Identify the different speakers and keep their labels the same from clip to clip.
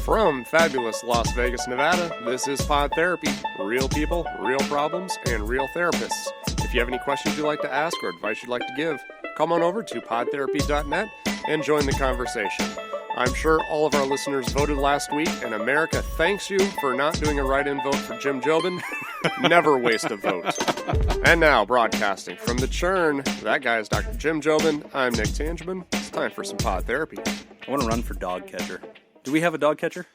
Speaker 1: From fabulous Las Vegas, Nevada, this is Pod Therapy. Real people, real problems, and real therapists. If you have any questions you'd like to ask or advice you'd like to give, come on over to podtherapy.net and join the conversation. I'm sure all of our listeners voted last week, and America thanks you for not doing a write-in vote for Jim Jobin. Never waste a vote. And now, broadcasting from the churn, that guy is Dr. Jim Jobin. I'm Nick Tangeman. It's time for some Pod Therapy.
Speaker 2: I want to run for dog catcher. Do we have a dog catcher?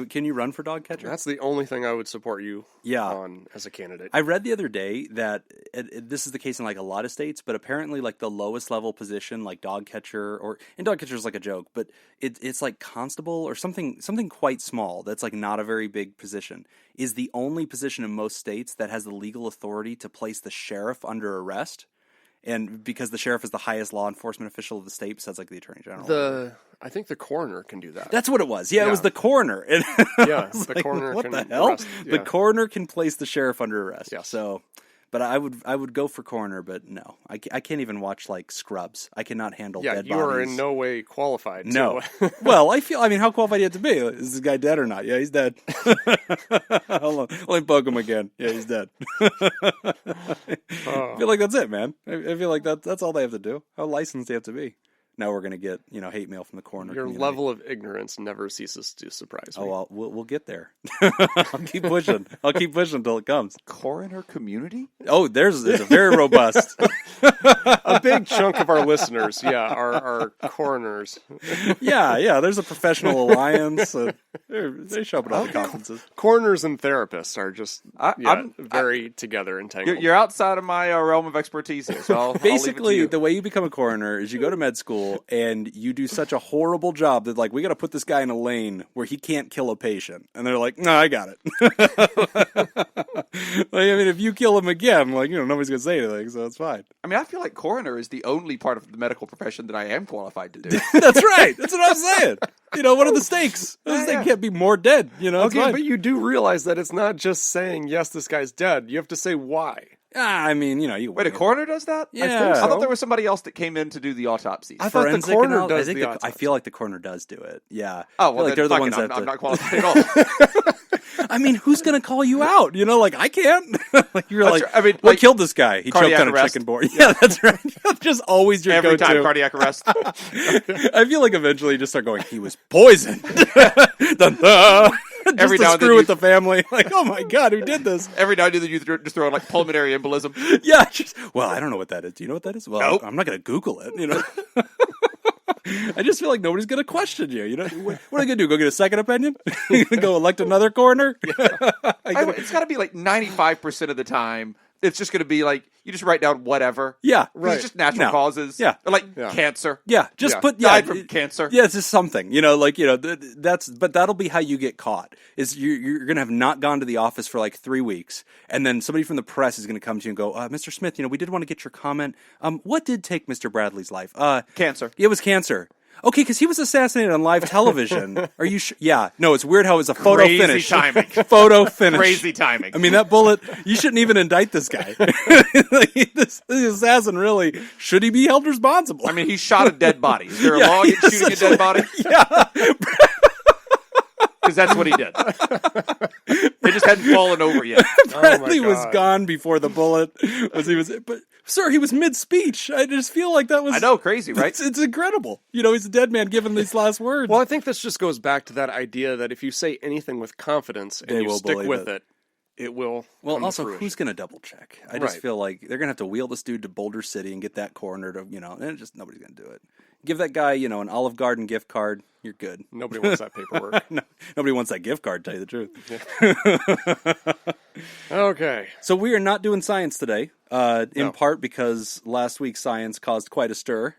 Speaker 2: Can you run for dog catcher?
Speaker 1: That's the only thing I would support you on as a candidate.
Speaker 2: I read the other day that this is the case in like a lot of states, but apparently like the lowest level position, like dog catcher, and dog catcher is like a joke, but it's like constable or something quite small that's like not a very big position, is the only position in most states that has the legal authority to place the sheriff under arrest. And because the sheriff is the highest law enforcement official of the state, besides like the attorney general. I think the coroner can do that. That's what it was. Yeah. It was the coroner. And
Speaker 1: yeah, the
Speaker 2: like,
Speaker 1: coroner
Speaker 2: what
Speaker 1: can
Speaker 2: the hell?
Speaker 1: arrest, yeah.
Speaker 2: The coroner can place the sheriff under arrest.
Speaker 1: Yes.
Speaker 2: So, but I would go for coroner, but no, I can't even watch like Scrubs. I cannot handle dead bodies.
Speaker 1: Yeah, you are in no way qualified.
Speaker 2: No. Well, I mean, how qualified do you have to be? Is this guy dead or not? Yeah, he's dead. Hold on. Let me poke him again. Yeah, he's dead. I feel like that's it, man. I feel like that's all they have to do. How licensed do you have to be? Now we're going to get, hate mail from the coroner
Speaker 1: Your
Speaker 2: community.
Speaker 1: level of ignorance never ceases to surprise me.
Speaker 2: Oh, well, we'll get there. I'll keep pushing. Until it comes.
Speaker 3: Coroner community?
Speaker 2: Oh, it's a very robust.
Speaker 1: A big chunk of our listeners, are coroners.
Speaker 2: Yeah. There's a professional alliance. They show up at all the conferences.
Speaker 1: Coroners and therapists are just very together and tangled.
Speaker 3: You're outside of my realm of expertise here, so
Speaker 2: basically,
Speaker 3: I'll
Speaker 2: the way you become a coroner is you go to med school and you do such a horrible job that, like, we got to put this guy in a lane where he can't kill a patient. And they're like, no, I got it. If you kill him again, nobody's going to say anything, so it's fine.
Speaker 3: I mean, I feel like coroner is the only part of the medical profession that I am qualified to do.
Speaker 2: That's right. That's what I'm saying. What are the stakes? The stakes can't be more dead.
Speaker 1: Okay, but you do realize that it's not just saying, yes, this guy's dead. You have to say why.
Speaker 2: I mean, you
Speaker 3: wait. A coroner does that?
Speaker 2: Yeah,
Speaker 3: I think so. I thought there was somebody else that came in to do the autopsies.
Speaker 1: I thought the coroner does the autopsy.
Speaker 2: I feel like the coroner does do it. Yeah.
Speaker 3: Oh well,
Speaker 2: they're the ones that
Speaker 3: I'm not qualified at all.
Speaker 2: I mean, who's going to call you out? I can't. You're
Speaker 3: that's
Speaker 2: like,
Speaker 3: right. I mean,
Speaker 2: what killed this guy? He choked on a
Speaker 3: arrest.
Speaker 2: chicken board. Yeah, that's right. Just always your
Speaker 3: every
Speaker 2: go-to.
Speaker 3: time cardiac arrest.
Speaker 2: I feel like eventually you just start going, he was poisoned. Just
Speaker 3: every
Speaker 2: to
Speaker 3: now
Speaker 2: screw with the family. Like, oh my God, who did this?
Speaker 3: Every now and then you just throw in like pulmonary embolism.
Speaker 2: Yeah. Well, I don't know what that is. Do you know what that is? Well,
Speaker 3: nope.
Speaker 2: I'm not going to Google it. I just feel like nobody's going to question you. What are they going to do? Go get a second opinion? Go elect another coroner?
Speaker 3: It's got to be like 95% of the time. It's just going to be like, you just write down whatever.
Speaker 2: Yeah,
Speaker 3: right. It's just natural causes.
Speaker 2: Yeah.
Speaker 3: Or like cancer.
Speaker 2: Yeah, just put...
Speaker 3: Died from cancer.
Speaker 2: Yeah, it's just something. But that'll be how you get caught. Is you're going to have not gone to the office for like 3 weeks, and then somebody from the press is going to come to you and go, Mr. Smith, we did want to get your comment. What did take Mr. Bradley's life?
Speaker 3: Cancer.
Speaker 2: It was cancer. Okay, because he was assassinated on live television. Are you sure? Yeah. No, it's weird how it was a photo
Speaker 3: Crazy
Speaker 2: finish.
Speaker 3: Timing.
Speaker 2: Photo finish.
Speaker 3: Crazy timing.
Speaker 2: I mean, that bullet, you shouldn't even indict this guy. This assassin really, should he be held responsible?
Speaker 3: I mean, he shot a dead body. Is there a law against shooting a dead body?
Speaker 2: Yeah.
Speaker 3: Because that's what he did. They just hadn't fallen over yet.
Speaker 2: Bradley was gone before the bullet. But sir, he was mid-speech. I just feel like that was...
Speaker 3: I know, crazy, right?
Speaker 2: It's incredible. He's a dead man giving these last words.
Speaker 1: Well, I think this just goes back to that idea that if you say anything with confidence and you stick with it, it will.
Speaker 2: Well, also, who's going to double check? I just feel like they're going to have to wheel this dude to Boulder City and get that coroner to, and just nobody's going to do it. Give that guy, an Olive Garden gift card. You're good.
Speaker 1: Nobody wants that paperwork.
Speaker 2: No, nobody wants that gift card, to tell you the truth.
Speaker 1: Yeah. Okay.
Speaker 2: So we are not doing science today, in part because last week's science caused quite a stir,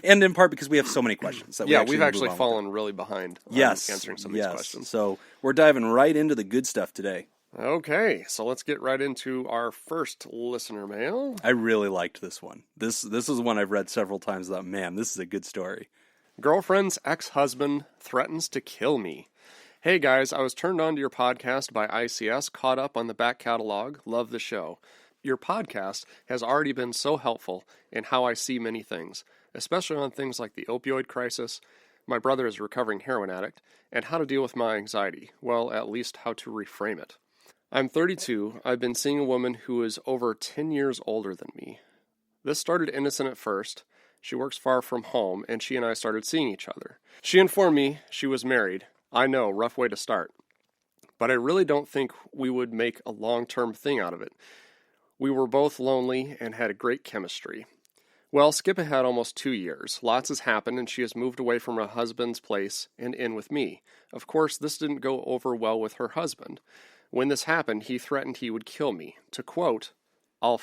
Speaker 2: and in part because we have so many questions.
Speaker 1: We've actually fallen really behind answering some of these questions.
Speaker 2: So we're diving right into the good stuff today.
Speaker 1: Okay, so let's get right into our first listener mail.
Speaker 2: I really liked this one. This is one I've read several times. Thought, man, this is a good story.
Speaker 1: Girlfriend's ex-husband threatens to kill me. Hey guys, I was turned on to your podcast by ICS, caught up on the back catalog, love the show. Your podcast has already been so helpful in how I see many things, especially on things like the opioid crisis, my brother is a recovering heroin addict, and how to deal with my anxiety. Well, at least how to reframe it. I'm 32. I've been seeing a woman who is over 10 years older than me. This started innocent at first. She works far from home, and she and I started seeing each other. She informed me she was married. I know, rough way to start. But I really don't think we would make a long-term thing out of it. We were both lonely and had a great chemistry. Well, skip ahead almost 2 years. Lots has happened, and she has moved away from her husband's place and in with me. Of course, this didn't go over well with her husband. When this happened, he threatened he would kill me. To quote, I will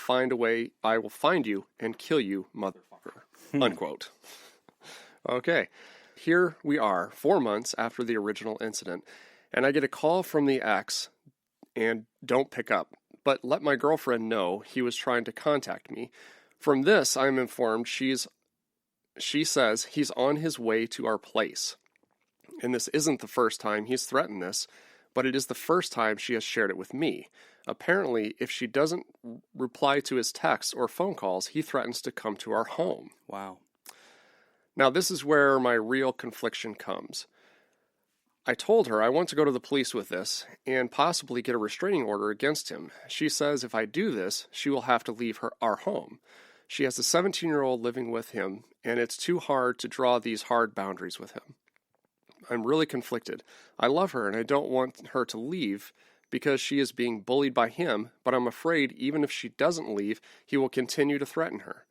Speaker 1: find you and kill you, motherfucker. Unquote. Okay, here we are, 4 months after the original incident, and I get a call from the ex, and don't pick up, but let my girlfriend know he was trying to contact me. From this, I am informed she says he's on his way to our place. And this isn't the first time he's threatened this, but it is the first time she has shared it with me. Apparently, if she doesn't reply to his texts or phone calls, he threatens to come to our home.
Speaker 2: Wow.
Speaker 1: Now, this is where my real confliction comes. I told her I want to go to the police with this and possibly get a restraining order against him. She says if I do this, she will have to leave our home. She has a 17-year-old living with him, and it's too hard to draw these hard boundaries with him. I'm really conflicted. I love her, and I don't want her to leave because she is being bullied by him, but I'm afraid even if she doesn't leave, he will continue to threaten her.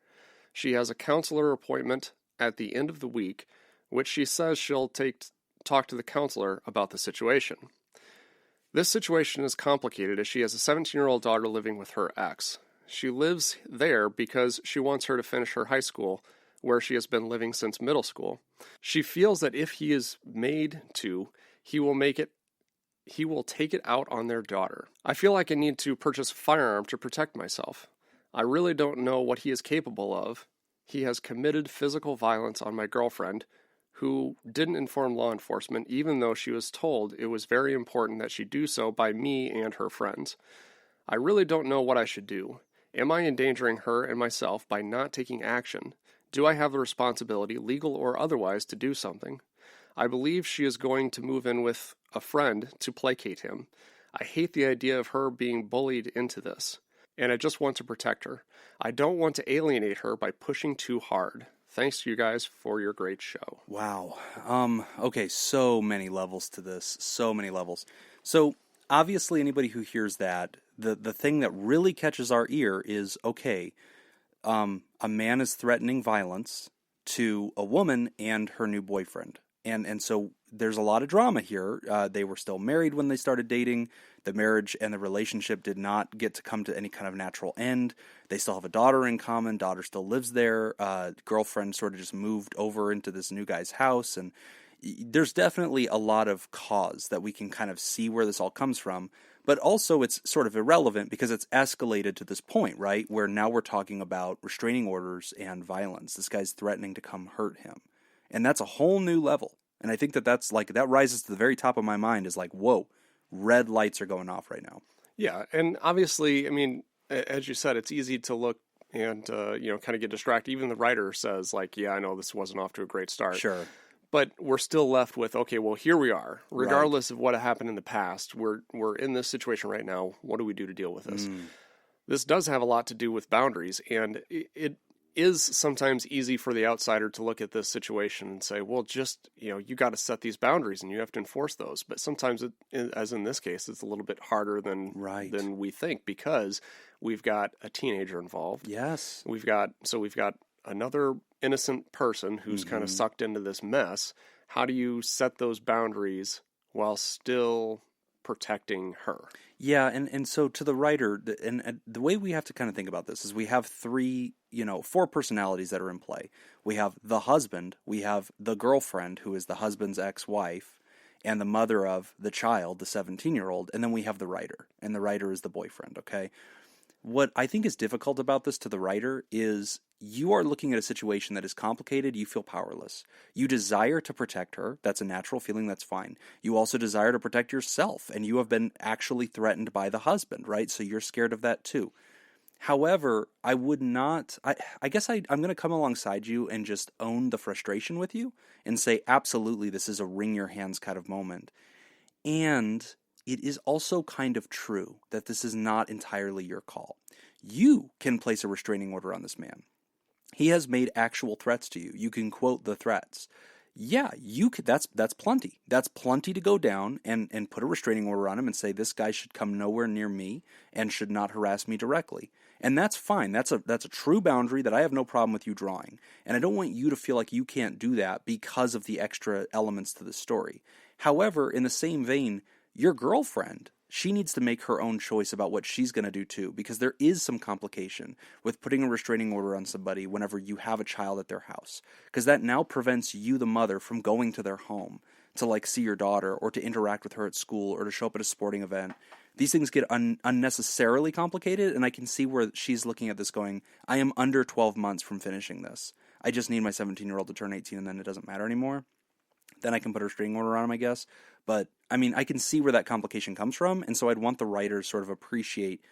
Speaker 1: She has a counselor appointment at the end of the week, which she says she'll talk to the counselor about the situation. This situation is complicated as she has a 17-year-old daughter living with her ex. She lives there because she wants her to finish her high school, where she has been living since middle school. She feels that if he is made to, he will take it out on their daughter. I feel like I need to purchase a firearm to protect myself. I really don't know what he is capable of. He has committed physical violence on my girlfriend, who didn't inform law enforcement even though she was told it was very important that she do so by me and her friends. I really don't know what I should do. Am I endangering her and myself by not taking action? Do I have the responsibility, legal or otherwise, to do something? I believe she is going to move in with a friend to placate him. I hate the idea of her being bullied into this, and I just want to protect her. I don't want to alienate her by pushing too hard. Thanks to you guys for your great show.
Speaker 2: Wow. Okay, so many levels to this. So many levels. So, obviously, anybody who hears that, the thing that really catches our ear is, okay, a man is threatening violence to a woman and her new boyfriend. And so there's a lot of drama here. They were still married when they started dating. The marriage and the relationship did not get to come to any kind of natural end. They still have a daughter in common. Daughter still lives there. Girlfriend sort of just moved over into this new guy's house. And there's definitely a lot of cause that we can kind of see where this all comes from. But also it's sort of irrelevant because it's escalated to this point, right? Where now we're talking about restraining orders and violence. This guy's threatening to come hurt him. And that's a whole new level. And I think that's like, that rises to the very top of my mind is like, whoa, red lights are going off right now.
Speaker 1: Yeah. And obviously, I mean, as you said, it's easy to look and, kind of get distracted. Even the writer says like, yeah, I know this wasn't off to a great start.
Speaker 2: Sure.
Speaker 1: But we're still left with, okay, well, here we are. Regardless of what happened in the past, we're in this situation right now. What do we do to deal with this? This does have a lot to do with boundaries, and it is sometimes easy for the outsider to look at this situation and say, well, just, you got to set these boundaries and you have to enforce those. But sometimes, as in this case, it's a little bit harder than we think because we've got a teenager involved.
Speaker 2: Yes.
Speaker 1: We've got another innocent person who's kind of sucked into this mess. How do you set those boundaries while still protecting her?
Speaker 2: Yeah, and so to the writer, and the way we have to kind of think about this is we have four personalities that are in play. We have the husband, we have the girlfriend, who is the husband's ex-wife, and the mother of the child, the 17-year-old, and then we have the writer, and the writer is the boyfriend, okay? What I think is difficult about this to the writer is you are looking at a situation that is complicated. You feel powerless. You desire to protect her. That's a natural feeling. That's fine. You also desire to protect yourself, and you have been actually threatened by the husband, right? So you're scared of that too. However, I would not, I guess I'm going to come alongside you and just own the frustration with you and say, absolutely, this is a wring your hands kind of moment. And it is also kind of true that this is not entirely your call. You can place a restraining order on this man. He has made actual threats to you. You can quote the threats. Yeah, you could. That's plenty. That's plenty to go down and put a restraining order on him and say this guy should come nowhere near me and should not harass me directly. And that's fine. That's a true boundary that I have no problem with you drawing. And I don't want you to feel like you can't do that because of the extra elements to the story. However, in the same vein, your girlfriend, she needs to make her own choice about what she's going to do too, because there is some complication with putting a restraining order on somebody whenever you have a child at their house, because that now prevents you, the mother, from going to their home to like see your daughter or to interact with her at school or to show up at a sporting event. These things get unnecessarily complicated, and I can see where she's looking at this going, I am under 12 months from finishing this. I just need my 17-year-old to turn 18 and then it doesn't matter anymore. Then I can put a restraining order on him, I guess. But, I mean, I can see where that complication comes from, and so I'd want the writers sort of appreciate,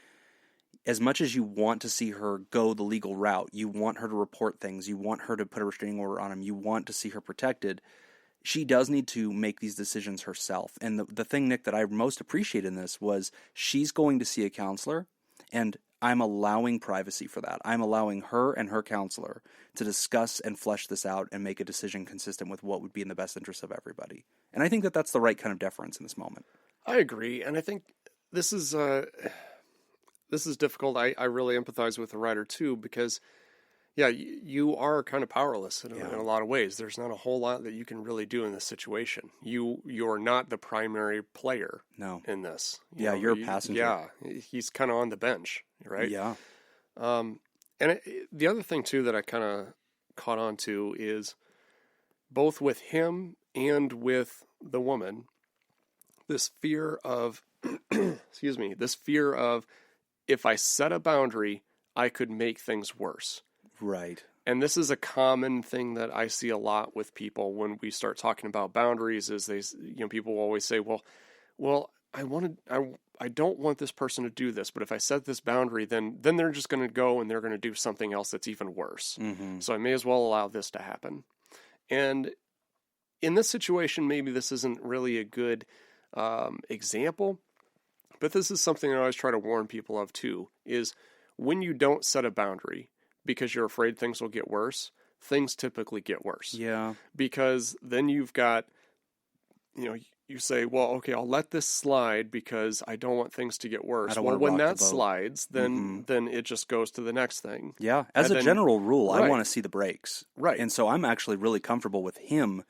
Speaker 2: as much as you want to see her go the legal route, you want her to report things, you want her to put a restraining order on him, you want to see her protected, she does need to make these decisions herself. And the thing, Nick, that I most appreciate in this was she's going to see a counselor, and I'm allowing privacy for that. I'm allowing her and her counselor to discuss and flesh this out and make a decision consistent with what would be in the best interest of everybody. And I think that that's the right kind of deference in this moment.
Speaker 1: I agree, and I think this is difficult. I really empathize with the writer too, because yeah, you are kind of powerless in a lot of ways. There's not a whole lot that you can really do in this situation. You're not the primary player. In this.
Speaker 2: You're a passenger.
Speaker 1: Yeah, he's kind of on the bench, right?
Speaker 2: Yeah.
Speaker 1: And the other thing too that I kind of caught on to is both with him and with the woman, this fear of, this fear of if I set a boundary, I could make things worse.
Speaker 2: Right.
Speaker 1: And this is a common thing that I see a lot with people when we start talking about boundaries. Is people always say, well, I don't want this person to do this, but if I set this boundary, then they're just going to go and they're going to do something else that's even worse. Mm-hmm. So I may as well allow this to happen. And in this situation, maybe this isn't really a good example, but this is something I always try to warn people of too, is when you don't set a boundary because you're afraid things will get worse, things typically get worse.
Speaker 2: Yeah.
Speaker 1: Because then you've got, you say, well, okay, I'll let this slide because I don't want things to get worse. Well, when that slides, then it just goes to the next thing.
Speaker 2: Yeah. As a general rule, right. I want to see the breaks.
Speaker 1: Right.
Speaker 2: And so I'm actually really comfortable with him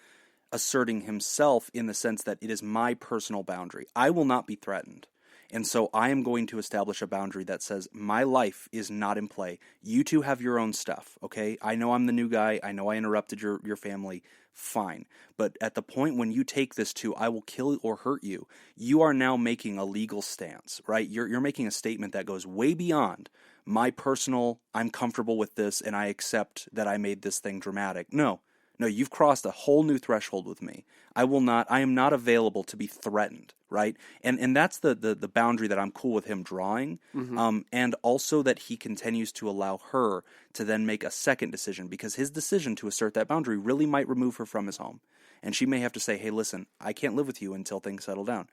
Speaker 2: asserting himself in the sense that it is my personal boundary. I will not be threatened. And so I am going to establish a boundary that says my life is not in play. You two have your own stuff, okay? I know I'm the new guy. I know I interrupted your family. Fine. But at the point when you take this to, I will kill or hurt you, you are now making a legal stance, right? You're making a statement that goes way beyond my personal, I'm comfortable with this and I accept that I made this thing dramatic. No, you've crossed a whole new threshold with me. I am not available to be threatened, right? And that's the boundary that I'm cool with him drawing. Mm-hmm. And also that he continues to allow her to then make a second decision, because his decision to assert that boundary really might remove her from his home. And she may have to say, hey, listen, I can't live with you until things settle down.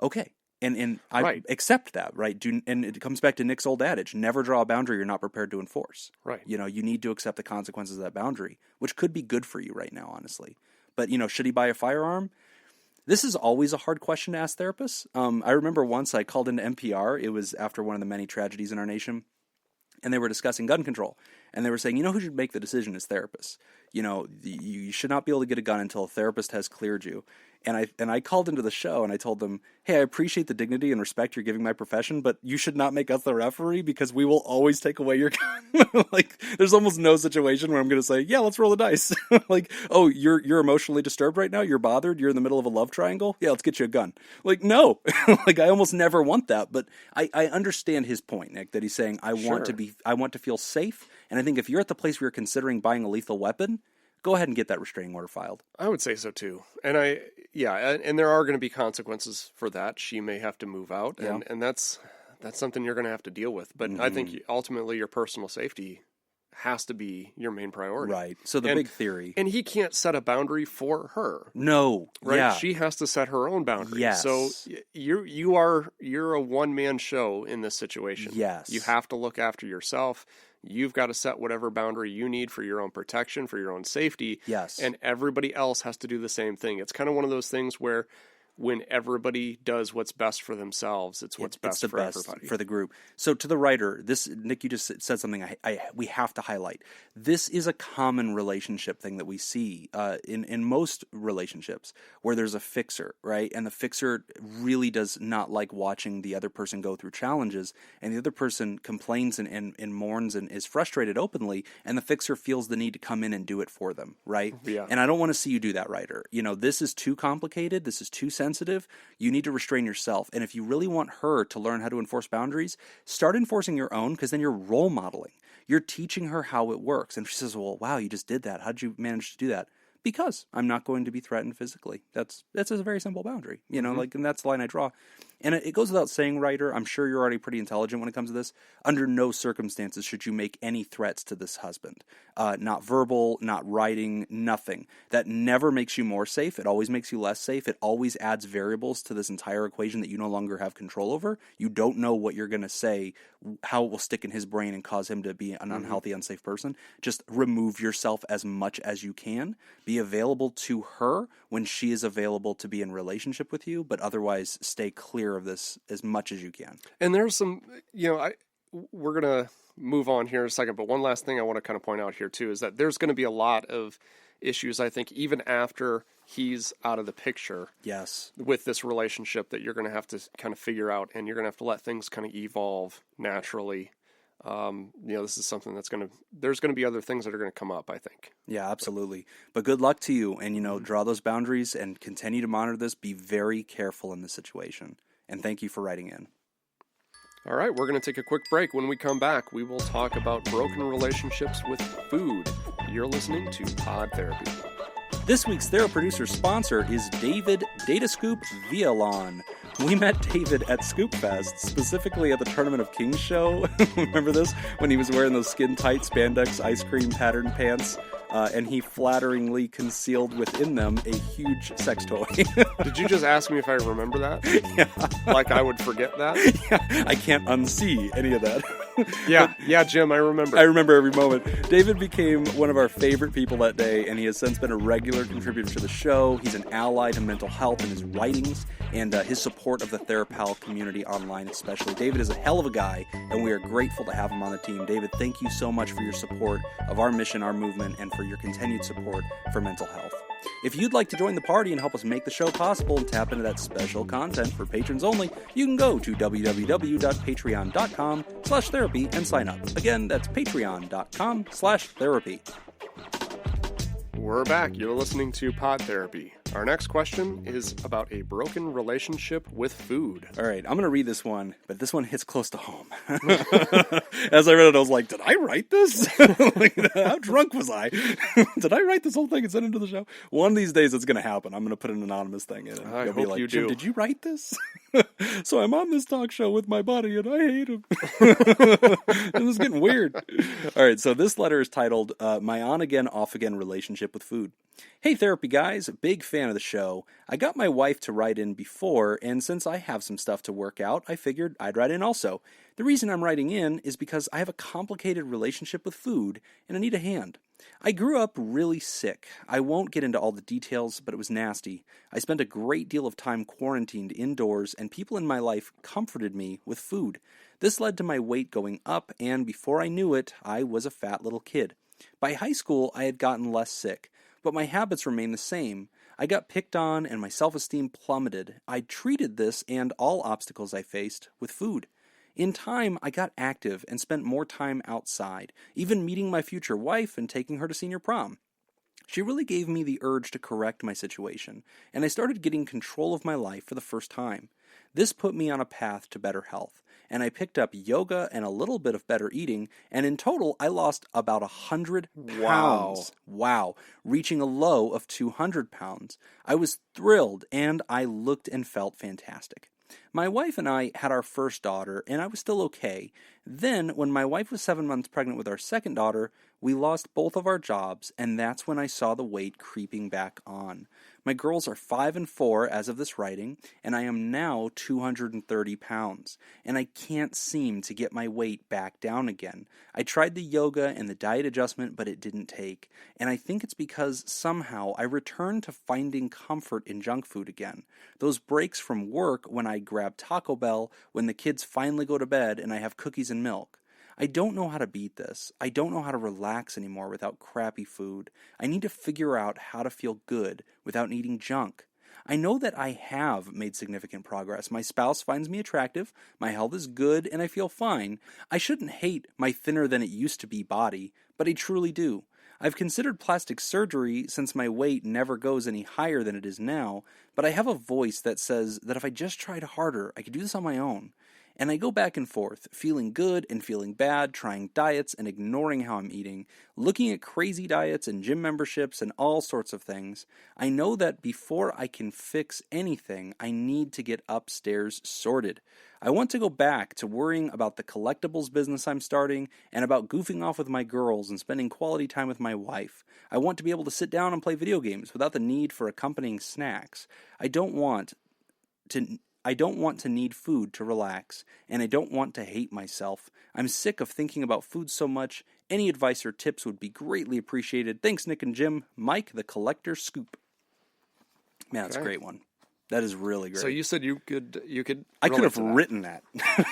Speaker 2: Okay. And I accept that, right? And it comes back to Nick's old adage, never draw a boundary you're not prepared to enforce.
Speaker 1: Right.
Speaker 2: You need to accept the consequences of that boundary, which could be good for you right now, honestly. But, should he buy a firearm? This is always a hard question to ask therapists. I remember once I called into NPR. It was after one of the many tragedies in our nation. And they were discussing gun control. And they were saying, who should make the decision is therapists. You should not be able to get a gun until a therapist has cleared you. And I called into the show and I told them, hey, I appreciate the dignity and respect you're giving my profession, but you should not make us the referee because we will always take away your gun. There's almost no situation where I'm going to say, yeah, let's roll the dice. Oh, you're emotionally disturbed right now? You're bothered? You're in the middle of a love triangle? Yeah, let's get you a gun. No. I almost never want that. But I understand his point, Nick, that he's saying I want to feel safe. And I think if you're at the place where you're considering buying a lethal weapon, go ahead and get that restraining order filed.
Speaker 1: I would say so too. And and there are going to be consequences for that. She may have to move out, and that's that's something you're going to have to deal with. But I think ultimately your personal safety has to be your main priority.
Speaker 2: Right. So the big theory.
Speaker 1: And he can't set a boundary for her.
Speaker 2: No.
Speaker 1: Right?
Speaker 2: Yeah.
Speaker 1: She has to set her own boundaries.
Speaker 2: Yes.
Speaker 1: So you're a one-man show in this situation.
Speaker 2: Yes.
Speaker 1: You have to look after yourself. You've got to set whatever boundary you need for your own protection, for your own safety.
Speaker 2: Yes.
Speaker 1: And everybody else has to do the same thing. It's kind of one of those things where when everybody does what's best for themselves, it's what's best for everybody.
Speaker 2: For the group. So to the writer, this, Nick, you just said something we have to highlight. This is a common relationship thing that we see in most relationships where there's a fixer, right? And the fixer really does not like watching the other person go through challenges, and the other person complains and mourns and is frustrated openly, and the fixer feels the need to come in and do it for them, right?
Speaker 1: Yeah.
Speaker 2: And I don't want to see you do that, writer. This is too complicated. This is too sensitive. You need to restrain yourself. And if you really want her to learn how to enforce boundaries, start enforcing your own, because then you're role modeling. You're teaching her how it works. And if she says, well, wow, you just did that. How did you manage to do that? Because I'm not going to be threatened physically. That's a very simple boundary, and that's the line I draw. And it goes without saying, writer, I'm sure you're already pretty intelligent when it comes to this. Under no circumstances should you make any threats to this husband. Not verbal, not writing, nothing. That never makes you more safe. It always makes you less safe. It always adds variables to this entire equation that you no longer have control over. You don't know what you're going to say, how it will stick in his brain and cause him to be an unhealthy, unsafe person. Just remove yourself as much as you can. Be available to her when she is available to be in relationship with you, but otherwise stay clear of this as much as you can.
Speaker 1: And there's some, we're going to move on here in a second, but one last thing I want to kind of point out here too is that there's going to be a lot of issues, I think, even after he's out of the picture.
Speaker 2: Yes.
Speaker 1: With this relationship that you're going to have to kind of figure out, and you're going to have to let things kind of evolve naturally. This is something there's going to be other things that are going to come up, I think.
Speaker 2: Yeah, absolutely. But good luck to you, and, draw those boundaries and continue to monitor this. Be very careful in this situation. And thank you for writing in.
Speaker 1: All right, we're going to take a quick break. When we come back, we will talk about broken relationships with food. You're listening to Pod Therapy.
Speaker 2: This week's Theraproducer sponsor is David Datascoop Vialon. We met David at Scoop Fest, specifically at the Tournament of Kings show. Remember this? When he was wearing those skin-tight spandex ice cream pattern pants, and he flatteringly concealed within them a huge sex toy.
Speaker 1: Did you just ask me if I remember that?
Speaker 2: Yeah.
Speaker 1: Like I would forget that?
Speaker 2: Yeah, I can't unsee any of that.
Speaker 1: Yeah, Jim, I remember.
Speaker 2: I remember every moment. David became one of our favorite people that day, and he has since been a regular contributor to the show. He's an ally to mental health in his writings and his support of the THERAPAL community online especially. David is a hell of a guy, and we are grateful to have him on the team. David, thank you so much for your support of our mission, our movement, and for your continued support for mental health. If you'd like to join the party and help us make the show possible and tap into that special content for patrons only, you can go to www.patreon.com/therapy and sign up. Again, that's patreon.com/therapy.
Speaker 1: We're back. You're listening to Pod Therapy. Our next question is about a broken relationship with food.
Speaker 2: All right, I'm going to read this one, but this one hits close to home. As I read it, I was like, did I write this? How drunk was I? Did I write this whole thing and send it to the show? One of these days it's going to happen. I'm going to put an anonymous thing in it.
Speaker 1: I hope
Speaker 2: be like,
Speaker 1: you
Speaker 2: Jim,
Speaker 1: do.
Speaker 2: Did you write this? So I'm on this talk show with my buddy, and I hate him. This is getting weird. All right, so this letter is titled, My On-Again, Off-Again Relationship with Food. Hey, Therapy Guys, big fan of the show. I got my wife to write in before, and since I have some stuff to work out, I figured I'd write in also. The reason I'm writing in is because I have a complicated relationship with food, and I need a hand. I grew up really sick. I won't get into all the details, but it was nasty. I spent a great deal of time quarantined indoors, and people in my life comforted me with food. This led to my weight going up, and before I knew it, I was a fat little kid. By high school, I had gotten less sick, but my habits remained the same. I got picked on, and my self-esteem plummeted. I treated this and all obstacles I faced with food. In time, I got active and spent more time outside, even meeting my future wife and taking her to senior prom. She really gave me the urge to correct my situation, and I started getting control of my life for the first time. This put me on a path to better health, and I picked up yoga and a little bit of better eating, and in total, I lost about 100 pounds. Wow. Reaching a low of 200 pounds. I was thrilled, and I looked and felt fantastic. My wife and I had our first daughter, and I was still okay. Then, when my wife was 7 months pregnant with our second daughter, we lost both of our jobs, and that's when I saw the weight creeping back on. My girls are 5 and 4 as of this writing, and I am now 230 pounds, and I can't seem to get my weight back down again. I tried the yoga and the diet adjustment, but it didn't take, and I think it's because somehow I returned to finding comfort in junk food again. Those breaks from work when I grab Taco Bell, when the kids finally go to bed and I have cookies and milk. I don't know how to beat this. I don't know how to relax anymore without crappy food. I need to figure out how to feel good without eating junk. I know that I have made significant progress. My spouse finds me attractive, my health is good, and I feel fine. I shouldn't hate my thinner than it used to be body, but I truly do. I've considered plastic surgery since my weight never goes any higher than it is now, but I have a voice that says that if I just tried harder, I could do this on my own. And I go back and forth, feeling good and feeling bad, trying diets and ignoring how I'm eating, looking at crazy diets and gym memberships and all sorts of things. I know that before I can fix anything, I need to get upstairs sorted. I want to go back to worrying about the collectibles business I'm starting and about goofing off with my girls and spending quality time with my wife. I want to be able to sit down and play video games without the need for accompanying snacks. I don't want to need food to relax, and I don't want to hate myself. I'm sick of thinking about food so much. Any advice or tips would be greatly appreciated. Thanks, Nick and Jim. Mike, the Collector Scoop. Man, that's a great one. That is really great.
Speaker 1: So you said you could.
Speaker 2: I could have written that.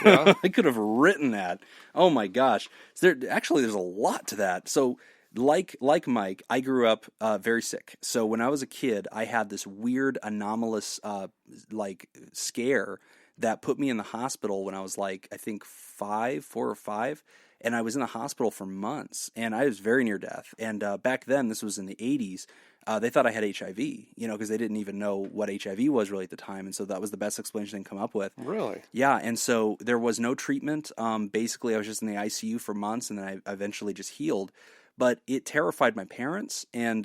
Speaker 1: Yeah?
Speaker 2: I could have written that. Oh my gosh. There's a lot to that. So like Mike, I grew up very sick. So when I was a kid, I had this weird anomalous scare that put me in the hospital when I was I think 4 or 5, and I was in the hospital for months, and I was very near death. And back then, this was in the 80s. They thought I had HIV, because they didn't even know what HIV was really at the time, and so that was the best explanation they could come up with.
Speaker 1: Really?
Speaker 2: Yeah, and so there was no treatment. Basically, I was just in the ICU for months, and then I eventually just healed. But it terrified my parents, and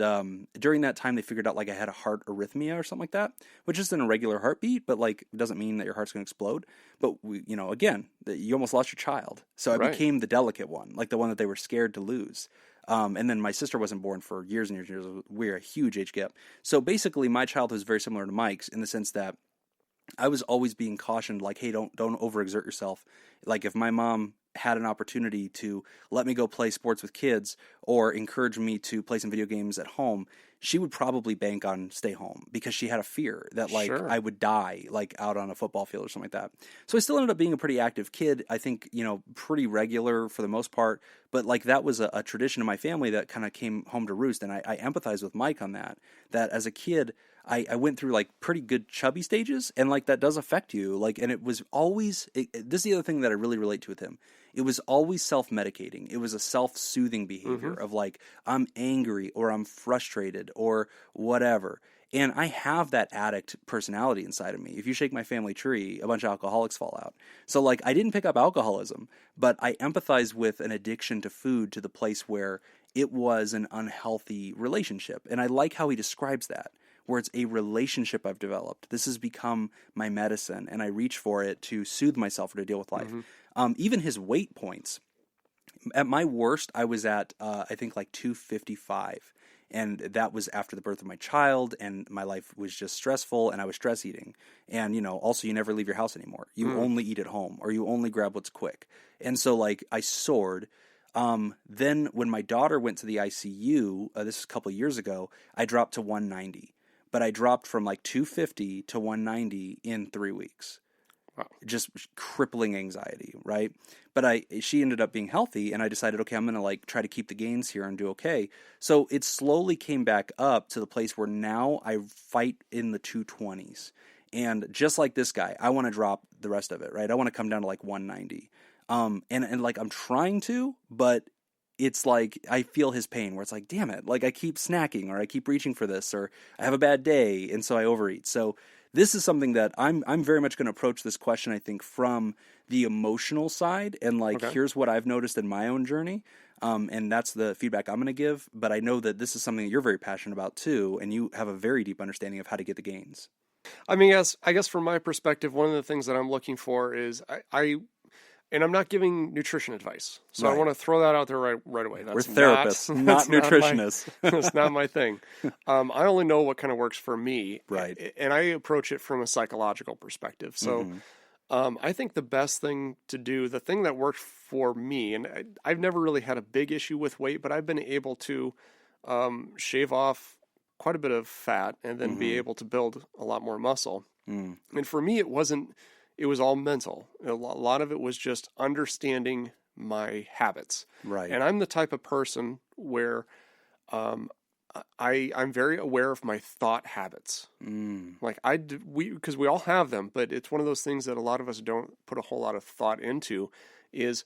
Speaker 2: during that time, they figured out I had a heart arrhythmia or something like that, which is an irregular heartbeat, but it doesn't mean that your heart's going to explode. But again, you almost lost your child, so I became the delicate one, the one that they were scared to lose. And then my sister wasn't born for years and years and years. We're a huge age gap. So basically, my childhood is very similar to Mike's in the sense that I was always being cautioned, hey, don't overexert yourself. If my mom had an opportunity to let me go play sports with kids or encourage me to play some video games at home, she would probably bank on stay home because she had a fear that
Speaker 1: Sure.
Speaker 2: I would die out on a football field or something like that. So I still ended up being a pretty active kid. I think, pretty regular for the most part, but that was a tradition in my family that kind of came home to roost. And I empathize with Mike on that as a kid, I went through pretty good chubby stages, and that does affect you. And it was always, this is the other thing that I really relate to with him. It was always self-medicating. It was a self-soothing behavior of I'm angry or I'm frustrated or whatever. And I have that addict personality inside of me. If you shake my family tree, a bunch of alcoholics fall out. So I didn't pick up alcoholism, but I empathize with an addiction to food to the place where it was an unhealthy relationship. And I like how he describes that, where it's a relationship I've developed. This has become my medicine, and I reach for it to soothe myself or to deal with life. Even his weight points. At my worst, I was at, I think, 255. And that was after the birth of my child, and my life was just stressful, and I was stress eating. And, also you never leave your house anymore. You only eat at home, or you only grab what's quick. And so, I soared. Then when my daughter went to the ICU, this was a couple of years ago, I dropped to 190. But I dropped from 250 to 190 in 3 weeks.
Speaker 1: Wow.
Speaker 2: Just crippling anxiety, right? But she ended up being healthy, and I decided, okay, I'm going to try to keep the gains here and do okay. So it slowly came back up to the place where now I fight in the 220s. And just like this guy, I want to drop the rest of it, right? I want to come down to 190. And I'm trying to, but it's I feel his pain where it's damn it, I keep snacking or I keep reaching for this or I have a bad day and so I overeat. So this is something that I'm very much going to approach this question, I think, from the emotional side and here's what I've noticed in my own journey. And that's the feedback I'm going to give. But I know that this is something that you're very passionate about too, and you have a very deep understanding of how to get the gains.
Speaker 1: I mean, I guess from my perspective, one of the things that I'm looking for is and I'm not giving nutrition advice, so I
Speaker 2: Right.
Speaker 1: want to throw that out there right away.
Speaker 2: We're
Speaker 1: That's
Speaker 2: therapists, not nutritionists.
Speaker 1: That's not my thing. I only know what kind of works for me,
Speaker 2: Right.
Speaker 1: and I approach it from a psychological perspective. So, I think the best thing to do, the thing that worked for me, and I've never really had a big issue with weight, but I've been able to shave off quite a bit of fat and then be able to build a lot more muscle. And for me, it was all mental. A lot of it was just understanding my habits.
Speaker 2: Right.
Speaker 1: And I'm the type of person where I'm very aware of my thought habits. Like because we all have them, but it's one of those things that a lot of us don't put a whole lot of thought into is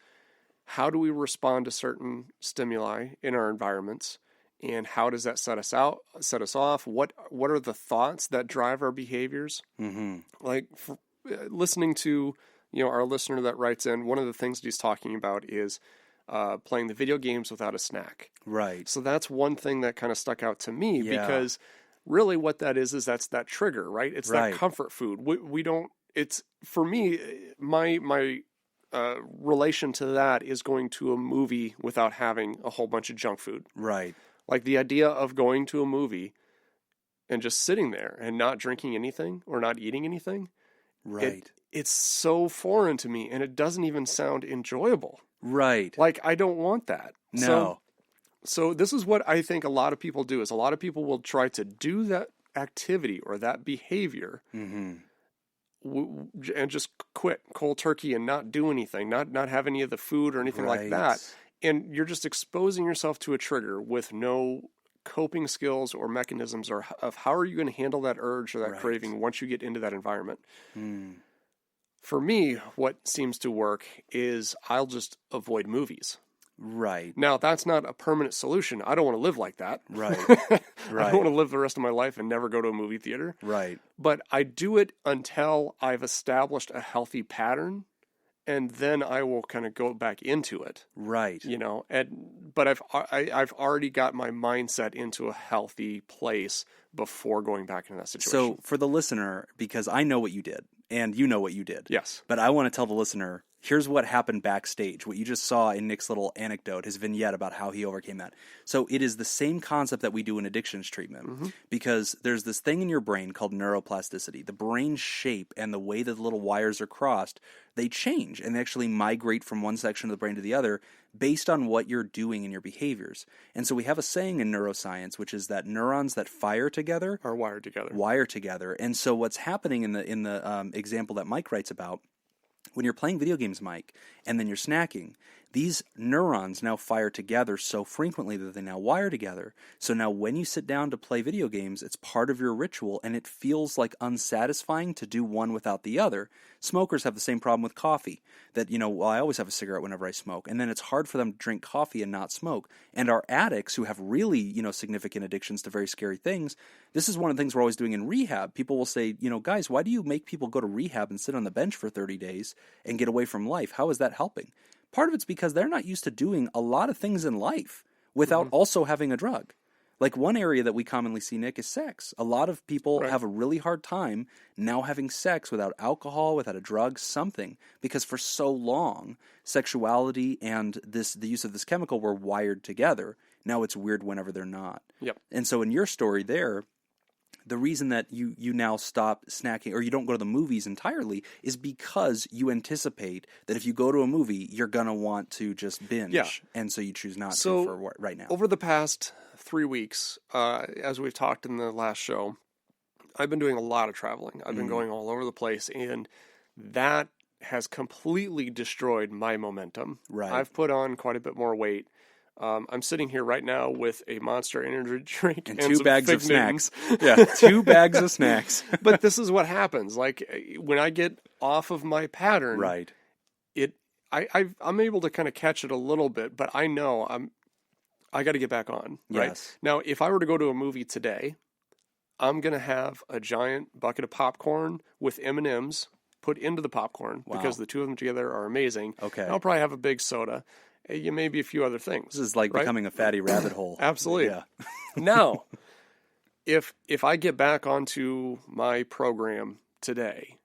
Speaker 1: how do we respond to certain stimuli in our environments? And how does that set us off? What are the thoughts that drive our behaviors? Like listening to, our listener that writes in, one of the things that he's talking about is playing the video games without a snack.
Speaker 2: Right.
Speaker 1: So that's one thing that kind of stuck out to me because really what that is that's that trigger, right? It's that comfort food. We don't, it's, for me, my relation to that is going to a movie without having a whole bunch of junk food.
Speaker 2: Right.
Speaker 1: Like the idea of going to a movie and just sitting there and not drinking anything or not eating anything.
Speaker 2: Right.
Speaker 1: It's so foreign to me and it doesn't even sound enjoyable.
Speaker 2: Right.
Speaker 1: Like I don't want that.
Speaker 2: No.
Speaker 1: So this is what I think a lot of people do is a lot of people will try to do that activity or that behavior and just quit cold turkey and not do anything, not have any of the food or anything like that. And you're just exposing yourself to a trigger with no coping skills or mechanisms of how are you going to handle that urge or that craving once you get into that environment. For me, what seems to work is I'll just avoid movies.
Speaker 2: Right.
Speaker 1: Now, that's not a permanent solution. I don't want to live like that.
Speaker 2: Right.
Speaker 1: I don't want to live the rest of my life and never go to a movie theater.
Speaker 2: Right.
Speaker 1: But I do it until I've established a healthy pattern, and then I will kind of go back into it.
Speaker 2: Right.
Speaker 1: But I've already got my mindset into a healthy place before going back into that situation.
Speaker 2: So for the listener, because I know what you did, and you know what you did.
Speaker 1: Yes.
Speaker 2: But I want to tell the listener, here's what happened backstage, what you just saw in Nick's little anecdote, his vignette about how he overcame that. So it is the same concept that we do in addictions treatment, because there's this thing in your brain called neuroplasticity. The brain shape and the way that the little wires are crossed, they change and they actually migrate from one section of the brain to the other based on what you're doing in your behaviors. And so we have a saying in neuroscience, which is that neurons that fire together
Speaker 1: are wired together.
Speaker 2: Wire together. And so what's happening in the example that Mike writes about, when you're playing video games, Mike, and then you're snacking, these neurons now fire together so frequently that they now wire together. So now when you sit down to play video games, it's part of your ritual, and it feels like unsatisfying to do one without the other. Smokers have the same problem with coffee, that, I always have a cigarette whenever I smoke, and then it's hard for them to drink coffee and not smoke. And our addicts who have really, significant addictions to very scary things, this is one of the things we're always doing in rehab. People will say, guys, why do you make people go to rehab and sit on the bench for 30 days and get away from life? How is that helping? Part of it's because they're not used to doing a lot of things in life without also having a drug. Like one area that we commonly see, Nick, is sex. A lot of people have a really hard time now having sex without alcohol, without a drug, something. Because for so long, sexuality and the use of this chemical were wired together. Now it's weird whenever they're not.
Speaker 1: Yep.
Speaker 2: And so in your story there, the reason that you now stop snacking or you don't go to the movies entirely is because you anticipate that if you go to a movie, you're going to want to just binge. Yeah. And so you choose not to for right now.
Speaker 1: Over the past 3 weeks, as we've talked in the last show, I've been doing a lot of traveling. I've been going all over the place, and that has completely destroyed my momentum.
Speaker 2: Right.
Speaker 1: I've put on quite a bit more weight. I'm sitting here right now with a Monster Energy drink
Speaker 2: and 2 bags of snacks.
Speaker 1: Yeah,
Speaker 2: 2 bags of snacks.
Speaker 1: But this is what happens. Like when I get off of my pattern,
Speaker 2: right?
Speaker 1: I'm able to kind of catch it a little bit, but I know I got to get back on. Right
Speaker 2: yes.
Speaker 1: Now, if I were to go to a movie today, I'm gonna have a giant bucket of popcorn with M&Ms put into the popcorn because the two of them together are amazing.
Speaker 2: Okay.
Speaker 1: I'll probably have a big soda. Maybe a few other things.
Speaker 2: This is like becoming a fatty rabbit hole.
Speaker 1: Absolutely.
Speaker 2: Yeah.
Speaker 1: Now, if I get back onto my program today,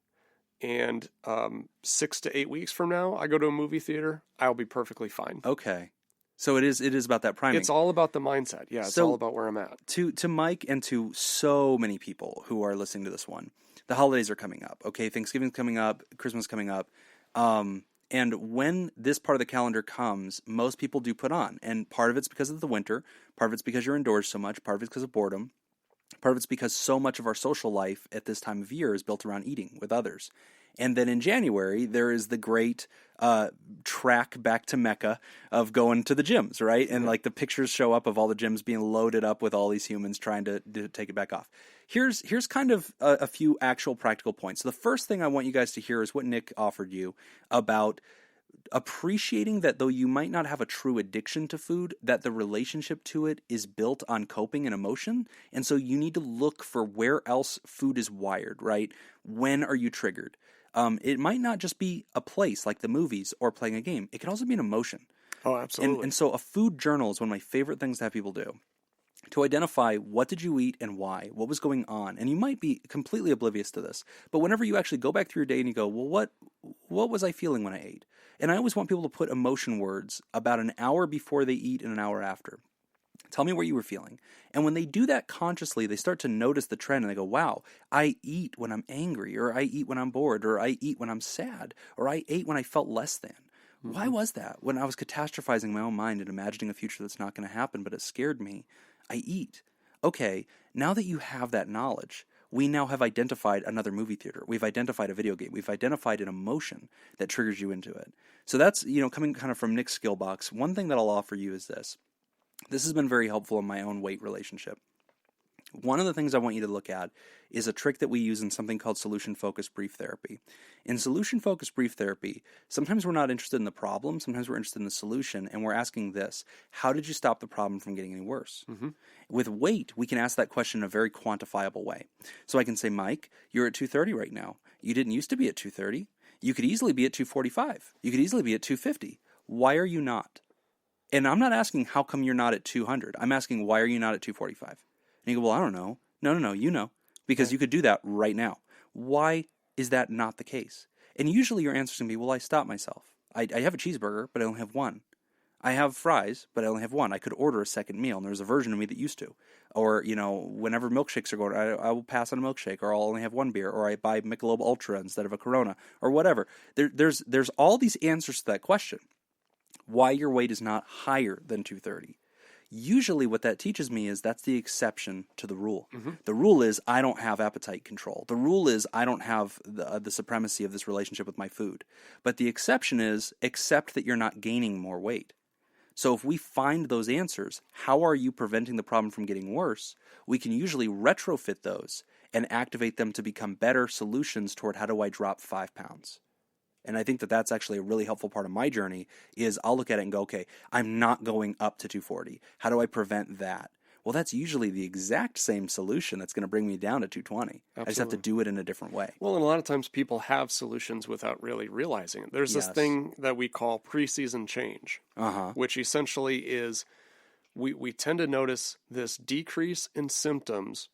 Speaker 1: and 6 to 8 weeks from now I go to a movie theater, I'll be perfectly fine.
Speaker 2: Okay. So it is about that priming.
Speaker 1: It's all about the mindset. Yeah, it's all about where I'm at.
Speaker 2: To Mike and to so many people who are listening to this one, the holidays are coming up. Okay, Thanksgiving's coming up, Christmas coming up. And when this part of the calendar comes, most people do put on. And part of it's because of the winter, part of it's because you're indoors so much, part of it's because of boredom, part of it's because so much of our social life at this time of year is built around eating with others. And then in January, there is the great track back to Mecca of going to the gyms, right? And like the pictures show up of all the gyms being loaded up with all these humans trying to take it back off. Here's kind of a few actual practical points. So the first thing I want you guys to hear is what Nick offered you about appreciating that though you might not have a true addiction to food, that the relationship to it is built on coping and emotion. And so you need to look for where else food is wired, right? When are you triggered? It might not just be a place like the movies or playing a game. It could also be an emotion.
Speaker 1: Oh, absolutely.
Speaker 2: And so a food journal is one of my favorite things to have people do. To identify what did you eat and why, what was going on. And you might be completely oblivious to this. But whenever you actually go back through your day and you go, well, what was I feeling when I ate? And I always want people to put emotion words about an hour before they eat and an hour after. Tell me what you were feeling. And when they do that consciously, they start to notice the trend and they go, wow, I eat when I'm angry, or I eat when I'm bored, or I eat when I'm sad, or I ate when I felt less than. Mm-hmm. Why was that? When I was catastrophizing my own mind and imagining a future that's not going to happen, but it scared me, I eat. Okay, now that you have that knowledge, we now have identified another movie theater. We've identified a video game. We've identified an emotion that triggers you into it. So that's, coming kind of from Nick's skill box. One thing that I'll offer you is this. This has been very helpful in my own weight relationship. One of the things I want you to look at is a trick that we use in something called solution-focused brief therapy. In solution-focused brief therapy, sometimes we're not interested in the problem, sometimes we're interested in the solution, and we're asking this: how did you stop the problem from getting any worse? Mm-hmm. With weight, we can ask that question in a very quantifiable way. So I can say, Mike, you're at 230 right now. You didn't used to be at 230. You could easily be at 245. You could easily be at 250. Why are you not? And I'm not asking how come you're not at 200. I'm asking why are you not at 245? And you go, well, I don't know. No, you know. Because you could do that right now. Why is that not the case? And usually your answer is going to be, well, I stopped myself. I have a cheeseburger, but I only have one. I have fries, but I only have one. I could order a second meal, and there's a version of me that used to. Or, whenever milkshakes are going, I will pass on a milkshake, or I'll only have one beer, or I buy Michelob Ultra instead of a Corona, or whatever. There's all these answers to that question. Why your weight is not higher than 230. Usually what that teaches me is that's the exception to the rule. Mm-hmm. The rule is I don't have appetite control. The rule is I don't have the supremacy of this relationship with my food. But the exception is accept that you're not gaining more weight. So if we find those answers, how are you preventing the problem from getting worse? We can usually retrofit those and activate them to become better solutions toward how do I drop 5 pounds. And I think that that's actually a really helpful part of my journey is I'll look at it and go, okay, I'm not going up to 240. How do I prevent that? Well, that's usually the exact same solution that's going to bring me down to 220. Absolutely. I just have to do it in a different way.
Speaker 1: Well, and a lot of times people have solutions without really realizing it. There's this thing that we call pre-season change, which essentially is we tend to notice this decrease in symptoms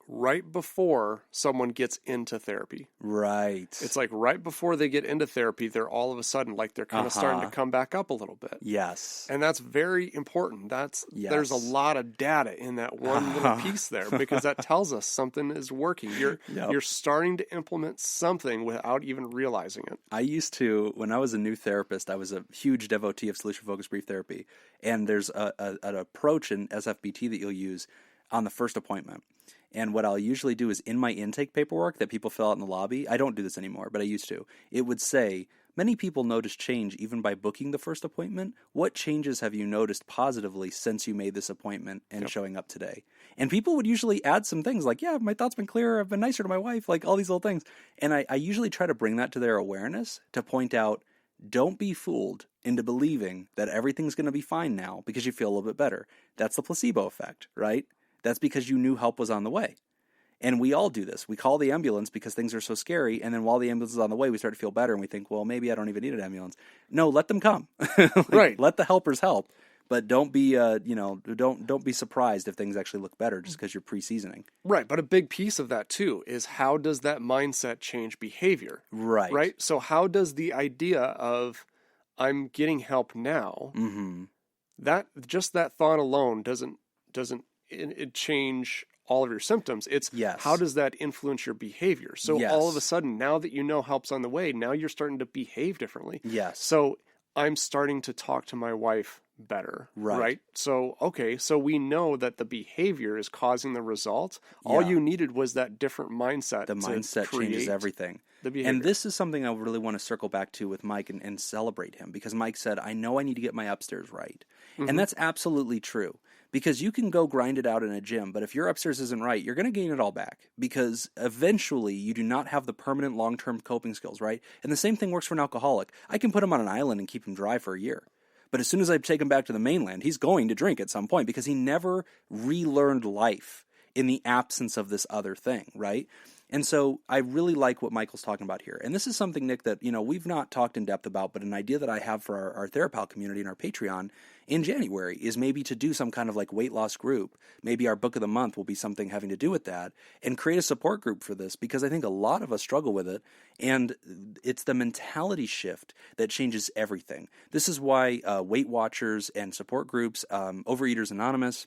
Speaker 1: right before someone gets into therapy.
Speaker 2: Right.
Speaker 1: It's like right before they get into therapy, they're all of a sudden like they're kind of starting to come back up a little bit.
Speaker 2: Yes.
Speaker 1: And that's very important. There's a lot of data in that one little piece there because that tells us something is working. You're starting to implement something without even realizing it.
Speaker 2: I used to, when I was a new therapist, I was a huge devotee of solution-focused brief therapy. And there's an approach in SFBT that you'll use on the first appointment. And what I'll usually do is in my intake paperwork that people fill out in the lobby, I don't do this anymore, but I used to, it would say, many people notice change even by booking the first appointment. What changes have you noticed positively since you made this appointment and showing up today? And people would usually add some things like, yeah, my thoughts been clearer, I've been nicer to my wife, like all these little things. And I usually try to bring that to their awareness to point out, don't be fooled into believing that everything's going to be fine now because you feel a little bit better. That's the placebo effect, right? That's because you knew help was on the way. And we all do this. We call the ambulance because things are so scary, and then while the ambulance is on the way, we start to feel better, and we think, well, maybe I don't even need an ambulance. No, let them come.
Speaker 1: Right.
Speaker 2: Let the helpers help. But don't be, don't be surprised if things actually look better just because you're pre-seasoning.
Speaker 1: Right, but a big piece of that too is how does that mindset change behavior?
Speaker 2: Right.
Speaker 1: Right? So how does the idea of I'm getting help now, that just that thought alone doesn't it change all of your symptoms. It's how does that influence your behavior? So all of a sudden, now that you know help's on the way, now you're starting to behave differently.
Speaker 2: Yes.
Speaker 1: So I'm starting to talk to my wife better. Right? So, okay, so we know that the behavior is causing the result. All you needed was that different mindset.
Speaker 2: The mindset changes everything. And this is something I really want to circle back to with Mike and celebrate him, because Mike said, I know I need to get my upstairs right. And that's absolutely true, because you can go grind it out in a gym, but if your upstairs isn't right, you're going to gain it all back, because eventually you do not have the permanent long-term coping skills, right? And the same thing works for an alcoholic. I can put him on an island and keep him dry for a year. But as soon as I take him back to the mainland, he's going to drink at some point, because he never relearned life in the absence of this other thing, right? And so I really like what Michael's talking about here. And this is something, Nick, that, we've not talked in depth about, but an idea that I have for our THERAPAL community and our Patreon in January is maybe to do some kind of like weight loss group. Maybe our book of the month will be something having to do with that, and create a support group for this, because I think a lot of us struggle with it. And it's the mentality shift that changes everything. This is why Weight Watchers and support groups, Overeaters Anonymous,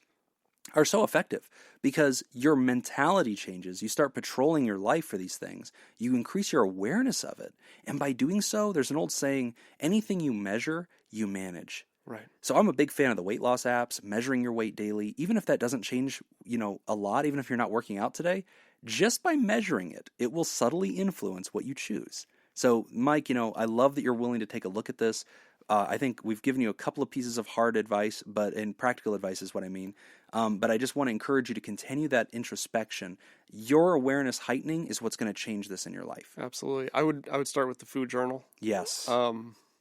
Speaker 2: are so effective, because your mentality changes. You start patrolling your life for these things. You increase your awareness of it. And by doing so, there's an old saying, anything you measure, you manage.
Speaker 1: Right.
Speaker 2: So I'm a big fan of the weight loss apps, measuring your weight daily, even if that doesn't change, a lot, even if you're not working out today, just by measuring it, it will subtly influence what you choose. So Mike, I love that you're willing to take a look at this. I think we've given you a couple of pieces of hard advice, and practical advice is what I mean. But I just want to encourage you to continue that introspection. Your awareness heightening is what's going to change this in your life.
Speaker 1: Absolutely. I would start with the food journal.
Speaker 2: Yes.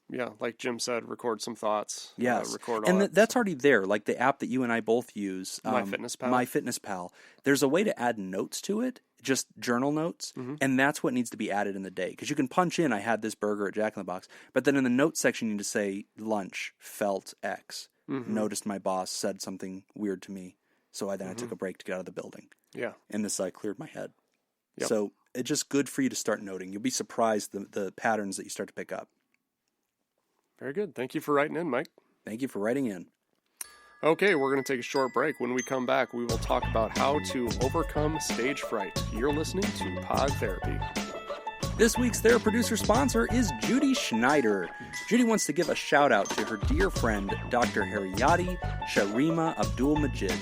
Speaker 1: Yeah, like Jim said, record some thoughts.
Speaker 2: Yes.
Speaker 1: Record all
Speaker 2: and
Speaker 1: that.
Speaker 2: That's already there. Like the app that you and I both use.
Speaker 1: MyFitnessPal.
Speaker 2: MyFitnessPal. There's a way to add notes to it, just journal notes, and that's what needs to be added in the day. Because you can punch in, I had this burger at Jack in the Box, but then in the notes section you need to say, lunch, felt X, noticed my boss said something weird to me, so I took a break to get out of the building.
Speaker 1: Yeah.
Speaker 2: And this cleared my head.
Speaker 1: Yep.
Speaker 2: So it's just good for you to start noting. You'll be surprised the patterns that you start to pick up.
Speaker 1: Very good. Thank you for writing in, Mike.
Speaker 2: Thank you for writing in.
Speaker 1: Okay, we're going to take a short break. When we come back, we will talk about how to overcome stage fright. You're listening to Pod Therapy.
Speaker 2: This week's Theraproducer sponsor is Judy Schneider. Judy wants to give a shout out to her dear friend, Dr. Haryati Sharima Abdul-Majid,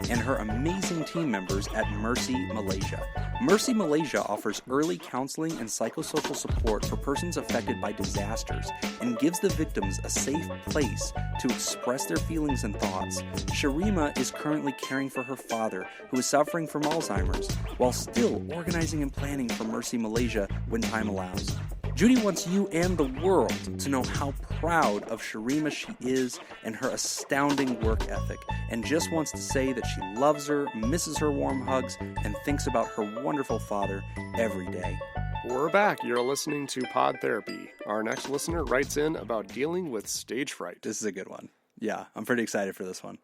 Speaker 2: and her amazing team members at Mercy Malaysia. Mercy Malaysia offers early counseling and psychosocial support for persons affected by disasters and gives the victims a safe place to express their feelings and thoughts. Sharima is currently caring for her father, who is suffering from Alzheimer's, while still organizing and planning for Mercy Malaysia when time allows. Judy wants you and the world to know how proud of Sharima she is and her astounding work ethic, and just wants to say that she loves her, misses her warm hugs, and thinks about her wonderful father every day.
Speaker 1: We're back. You're listening to Pod Therapy. Our next listener writes in about dealing with stage fright.
Speaker 2: This is a good one. Yeah, I'm pretty excited for this one.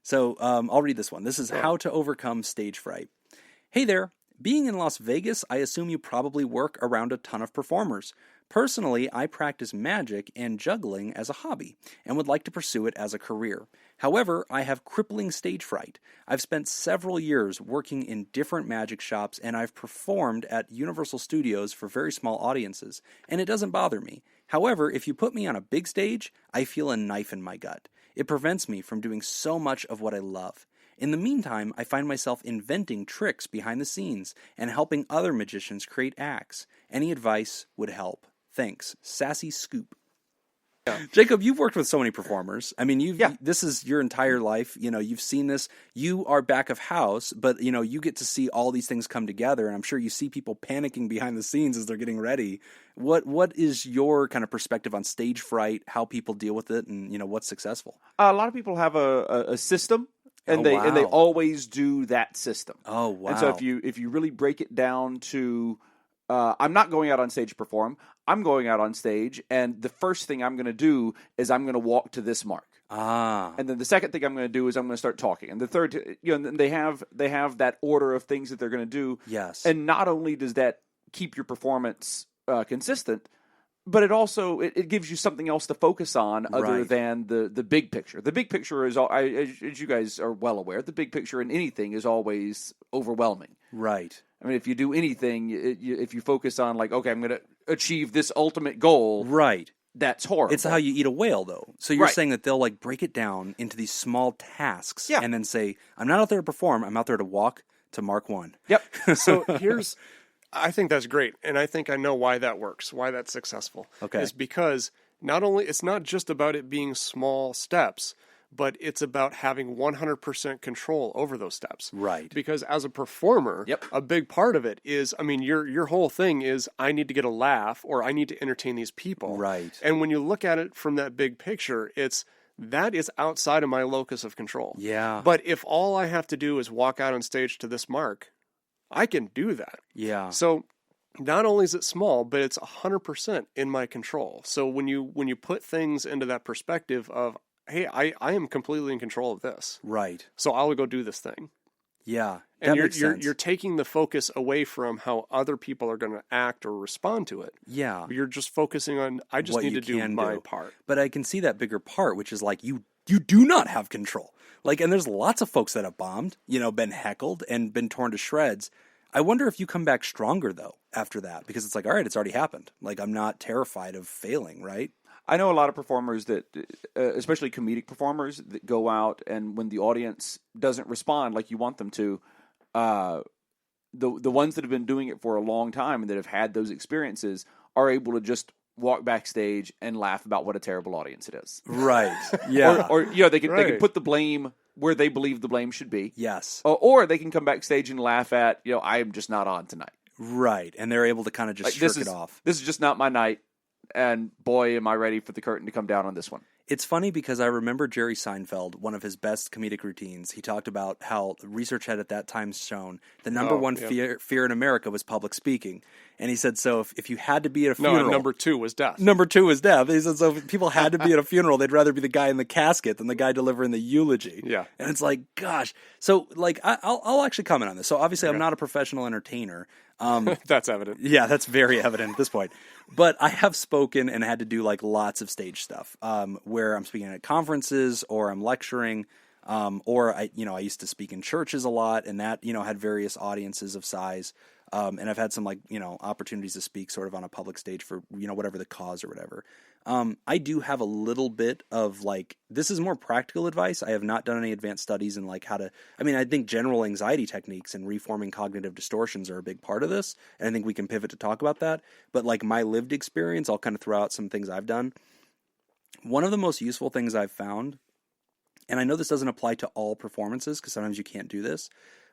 Speaker 2: So I'll read this one. This is how to overcome stage fright. Hey there. Being in Las Vegas, I assume you probably work around a ton of performers. Personally, I practice magic and juggling as a hobby and would like to pursue it as a career. However, I have crippling stage fright. I've spent several years working in different magic shops, and I've performed at Universal Studios for very small audiences, and it doesn't bother me. However, if you put me on a big stage, I feel a knife in my gut. It prevents me from doing so much of what I love. In the meantime, I find myself inventing tricks behind the scenes and helping other magicians create acts. Any advice would help. Thanks. Sassy Scoop. Yeah. Jacob, you've worked with so many performers. I mean, this is your entire life. You've seen this. You are back of house, but, you get to see all these things come together, and I'm sure you see people panicking behind the scenes as they're getting ready. What is your kind of perspective on stage fright, how people deal with it, and, what's successful?
Speaker 3: A lot of people have a system. And they always do that system.
Speaker 2: Oh wow!
Speaker 3: And so if you really break it down to I'm not going out on stage to perform. I'm going out on stage, and the first thing I'm going to do is I'm going to walk to this mark. And then the second thing I'm going to do is I'm going to start talking. And the third, they have that order of things that they're going to do.
Speaker 2: Yes.
Speaker 3: And not only does that keep your performance consistent, but it also it gives you something else to focus on other than the big picture. The big picture is, as you guys are well aware, the big picture in anything is always overwhelming.
Speaker 2: Right.
Speaker 3: I mean, if you do anything, if you focus on like, okay, I'm going to achieve this ultimate goal.
Speaker 2: Right.
Speaker 3: That's horrible.
Speaker 2: It's how you eat a whale, though. So you're saying that they'll like break it down into these small tasks and then say, I'm not out there to perform. I'm out there to walk to Mark 1.
Speaker 3: Yep.
Speaker 1: So I think that's great. And I think I know why that works, why that's successful.
Speaker 2: Okay.
Speaker 1: Is because it's not just about it being small steps, but it's about having 100% control over those steps.
Speaker 2: Right.
Speaker 1: Because as a performer, a big part of it is, I mean, your whole thing is, I need to get a laugh or I need to entertain these people.
Speaker 2: Right.
Speaker 1: And when you look at it from that big picture, that is outside of my locus of control.
Speaker 2: Yeah.
Speaker 1: But if all I have to do is walk out on stage to this mark, I can do that.
Speaker 2: Yeah.
Speaker 1: So not only is it small, but it's 100% in my control. So when you put things into that perspective of, hey, I am completely in control of this.
Speaker 2: Right.
Speaker 1: So I'll go do this thing.
Speaker 2: Yeah.
Speaker 1: And you're taking the focus away from how other people are going to act or respond to it.
Speaker 2: Yeah.
Speaker 1: You're just focusing on, I just need to do my part.
Speaker 2: But I can see that bigger part, which is like, you do not have control. Like, and there's lots of folks that have bombed, been heckled and been torn to shreds. I wonder if you come back stronger, though, after that, because it's like, all right, it's already happened. Like, I'm not terrified of failing, right?
Speaker 3: I know a lot of performers that, especially comedic performers, that go out and when the audience doesn't respond like you want them to, the ones that have been doing it for a long time and that have had those experiences are able to just walk backstage and laugh about what a terrible audience it is.
Speaker 2: Right. Yeah.
Speaker 3: or they can put the blame where they believe the blame should be.
Speaker 2: Yes.
Speaker 3: Or they can come backstage and laugh at, I am just not on tonight.
Speaker 2: Right. And they're able to kind of just shirk it off.
Speaker 3: This is just not my night. And boy, am I ready for the curtain to come down on this one.
Speaker 2: It's funny because I remember Jerry Seinfeld, one of his best comedic routines. He talked about how research had at that time shown the number one fear in America was public speaking. And he said, so if you had to be at a funeral...
Speaker 1: No, number 2 was death.
Speaker 2: Number 2 was death. He said, so if people had to be at a funeral, they'd rather be the guy in the casket than the guy delivering the eulogy.
Speaker 1: Yeah.
Speaker 2: And it's like, gosh. So, like, I'll actually comment on this. So, obviously, I'm not a professional entertainer.
Speaker 1: That's evident.
Speaker 2: Yeah, that's very evident at this point. But I have spoken and had to do, like, lots of stage stuff where I'm speaking at conferences or I'm lecturing. Or I used to speak in churches a lot, and that, had various audiences of size. And I've had some opportunities to speak sort of on a public stage for, whatever the cause or whatever. I do have a little bit of this is more practical advice. I have not done any advanced studies in I think general anxiety techniques and reforming cognitive distortions are a big part of this. And I think we can pivot to talk about that. But my lived experience, I'll kind of throw out some things I've done. One of the most useful things I've found, and I know this doesn't apply to all performances because sometimes you can't do this,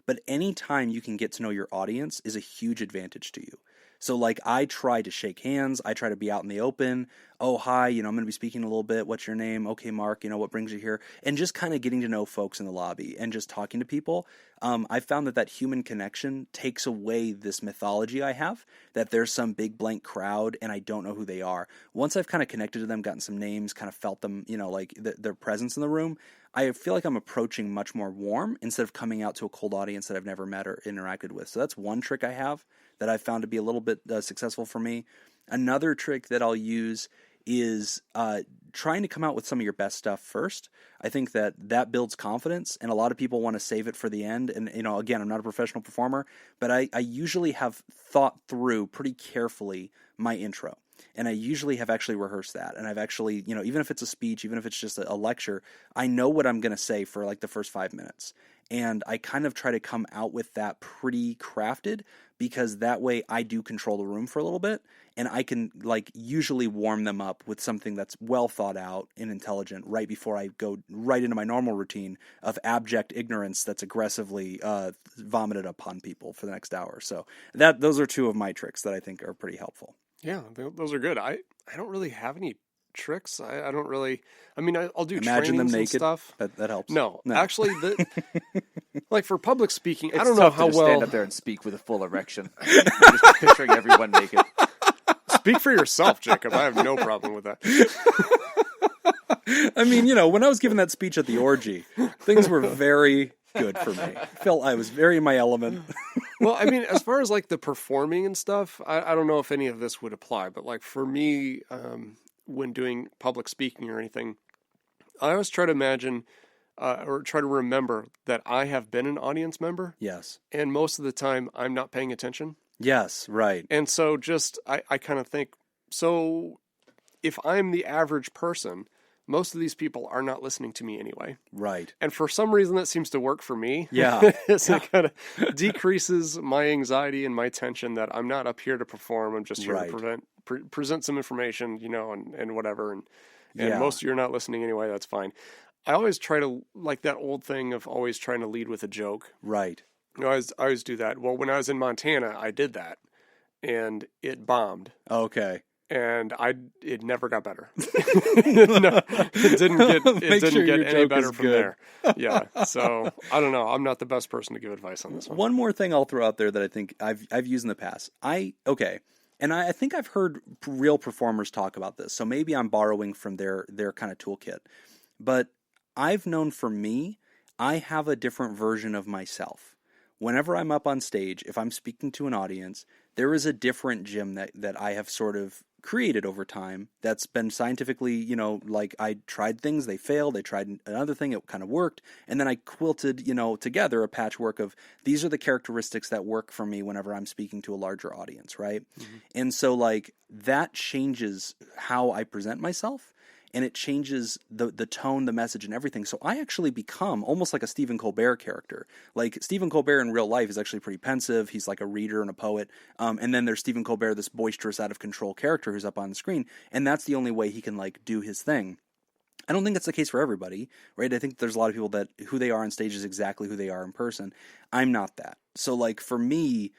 Speaker 2: but anytime you can get to know your audience is a huge advantage to you. So I try to shake hands. I try to be out in the open. Oh, hi, I'm going to be speaking a little bit. What's your name? Okay, Mark, what brings you here? And just kind of getting to know folks in the lobby and just talking to people. I found that human connection takes away this mythology I have, that there's some big blank crowd and I don't know who they are. Once I've kind of connected to them, gotten some names, kind of felt them, their presence in the room, I feel like I'm approaching much more warm instead of coming out to a cold audience that I've never met or interacted with. So that's one trick I have that I've found to be a little bit successful for me. Another trick that I'll use is trying to come out with some of your best stuff first. I think that builds confidence, and a lot of people want to save it for the end. And, again, I'm not a professional performer, but I usually have thought through pretty carefully my intro. And I usually have actually rehearsed that. And I've actually, even if it's a speech, even if it's just a lecture, I know what I'm going to say for the first 5 minutes. And I kind of try to come out with that pretty crafted because that way I do control the room for a little bit. And I can usually warm them up with something that's well thought out and intelligent right before I go right into my normal routine of abject ignorance that's aggressively vomited upon people for the next hour. So those are two of my tricks that I think are pretty helpful.
Speaker 1: Yeah, those are good. I don't really have any tricks. I don't really. I'll do
Speaker 2: Imagine them
Speaker 1: trainings
Speaker 2: naked.
Speaker 1: and stuff.
Speaker 2: That helps.
Speaker 1: No. Actually, like for public speaking,
Speaker 3: It's
Speaker 1: I don't know
Speaker 3: tough
Speaker 1: how
Speaker 3: to just
Speaker 1: well.
Speaker 3: stand up there and speak with a full erection. Just picturing everyone naked.
Speaker 1: Speak for yourself, Jacob. I have no problem with that.
Speaker 2: I mean, when I was giving that speech at the orgy, things were very good for me. I felt I was very in my element.
Speaker 1: Well, I mean, as far as like the performing and stuff, I don't know if any of this would apply, but like for me, when doing public speaking or anything, I always try to imagine or try to remember that I have been an audience member.
Speaker 2: Yes.
Speaker 1: And most of the time I'm not paying attention.
Speaker 2: Yes, right.
Speaker 1: And so I kind of think, so if I'm the average person, most of these people are not listening to me anyway.
Speaker 2: Right.
Speaker 1: And for some reason that seems to work for me.
Speaker 2: Yeah.
Speaker 1: It kind of decreases my anxiety and my tension that I'm not up here to perform. I'm just here to present some information, and whatever. And most of you are not listening anyway. That's fine. I always try to, like that old thing of always trying to lead with a joke.
Speaker 2: Right.
Speaker 1: I always do that. Well, when I was in Montana, I did that, and it bombed.
Speaker 2: Okay.
Speaker 1: And it never got better. It didn't get any better from there. Yeah. So I don't know. I'm not the best person to give advice on this one.
Speaker 2: One more thing I'll throw out there that I think I've used in the past. And I think I've heard real performers talk about this. So maybe I'm borrowing from their kind of toolkit. But I've known for me, I have a different version of myself. Whenever I'm up on stage, if I'm speaking to an audience, there is a different Jim that I have sort of created over time that's been scientifically, like I tried things, they failed, I tried another thing, it kind of worked, and then I quilted, together a patchwork of these are the characteristics that work for me whenever I'm speaking to a larger audience, right? Mm-hmm. And so like that changes how I present myself. And it changes the tone, the message, and everything. So I actually become almost like a Stephen Colbert character. Like Stephen Colbert in real life is actually pretty pensive. He's like a reader and a poet. And then there's Stephen Colbert, this boisterous, out of control character who's up on the screen. And that's the only way he can like do his thing. I don't think that's the case for everybody, right? I think there's a lot of people that who they are on stage is exactly who they are in person. I'm not that. So like for me,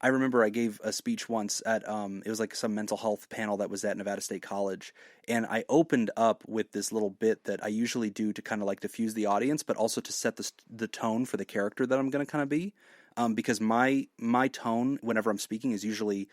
Speaker 2: I remember I gave a speech once at, it was like some mental health panel that was at Nevada State College. And I opened up with this little bit that I usually do to kind of like diffuse the audience, but also to set the tone for the character that I'm going to kind of be. Because my tone whenever I'm speaking is usually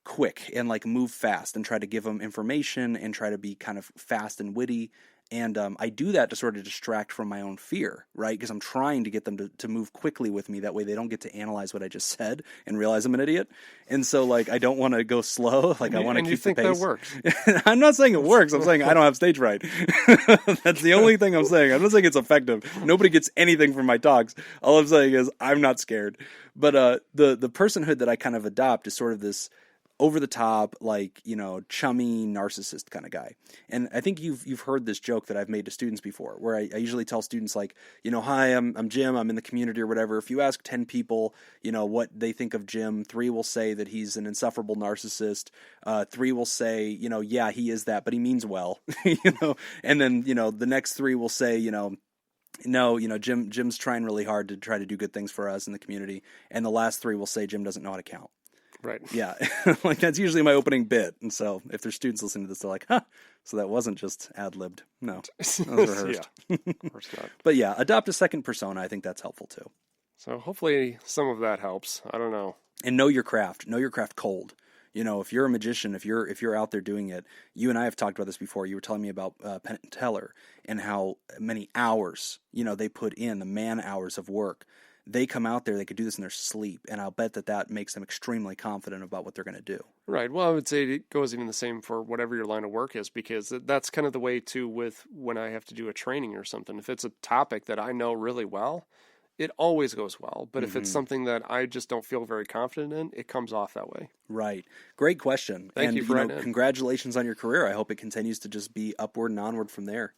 Speaker 2: quick and like move fast and try to give them information and try to be kind of fast and witty. And I do that to sort of distract from my own fear, right? Because I'm trying to get them to move quickly with me. That way they don't get to analyze what I just said and realize I'm an idiot. And so, like, I don't want to go slow. Like, I want to keep the pace. And you think that works? I'm not saying it works. I'm saying I don't have stage fright. That's the only thing I'm saying. I'm not saying it's effective. Nobody gets anything from my talks. All I'm saying is I'm not scared. But the personhood that I kind of adopt is sort of this over the top, like, chummy narcissist kind of guy. And I think you've heard this joke that I've made to students before, where I usually tell students like, hi, I'm Jim, I'm in the community or whatever. If you ask 10 people, what they think of Jim, 3 will say that he's an insufferable narcissist. 3 will say, yeah, he is that, but he means well, and then, the next 3 will say, no, Jim's trying really hard to try to do good things for us in the community. And the last 3 will say Jim doesn't know how to count.
Speaker 1: Right.
Speaker 2: Yeah. Like that's usually my opening bit. And so if there's students listening to this, they're like, so that wasn't just ad-libbed. No, that was rehearsed.
Speaker 1: Yeah, of course not.
Speaker 2: But yeah, adopt a second persona. I think that's helpful too.
Speaker 1: So hopefully some of that helps. I don't know.
Speaker 2: And know your craft. Know your craft cold. If you're a magician, if you're out there doing it, you and I have talked about this before. You were telling me about Penn and Teller and how many hours, they put in, the man hours of work. They come out there, they could do this in their sleep, and I'll bet that makes them extremely confident about what they're going to do. Right.
Speaker 1: Well, I would say it goes even the same for whatever your line of work is, because that's kind of the way, too, with when I have to do a training or something. If it's a topic that I know really well, it always goes well. But if it's something that I just don't feel very confident in, it comes off that way.
Speaker 2: Right. Great question.
Speaker 1: Thank you for
Speaker 2: congratulations on your career. I hope it continues to just be upward and onward from there.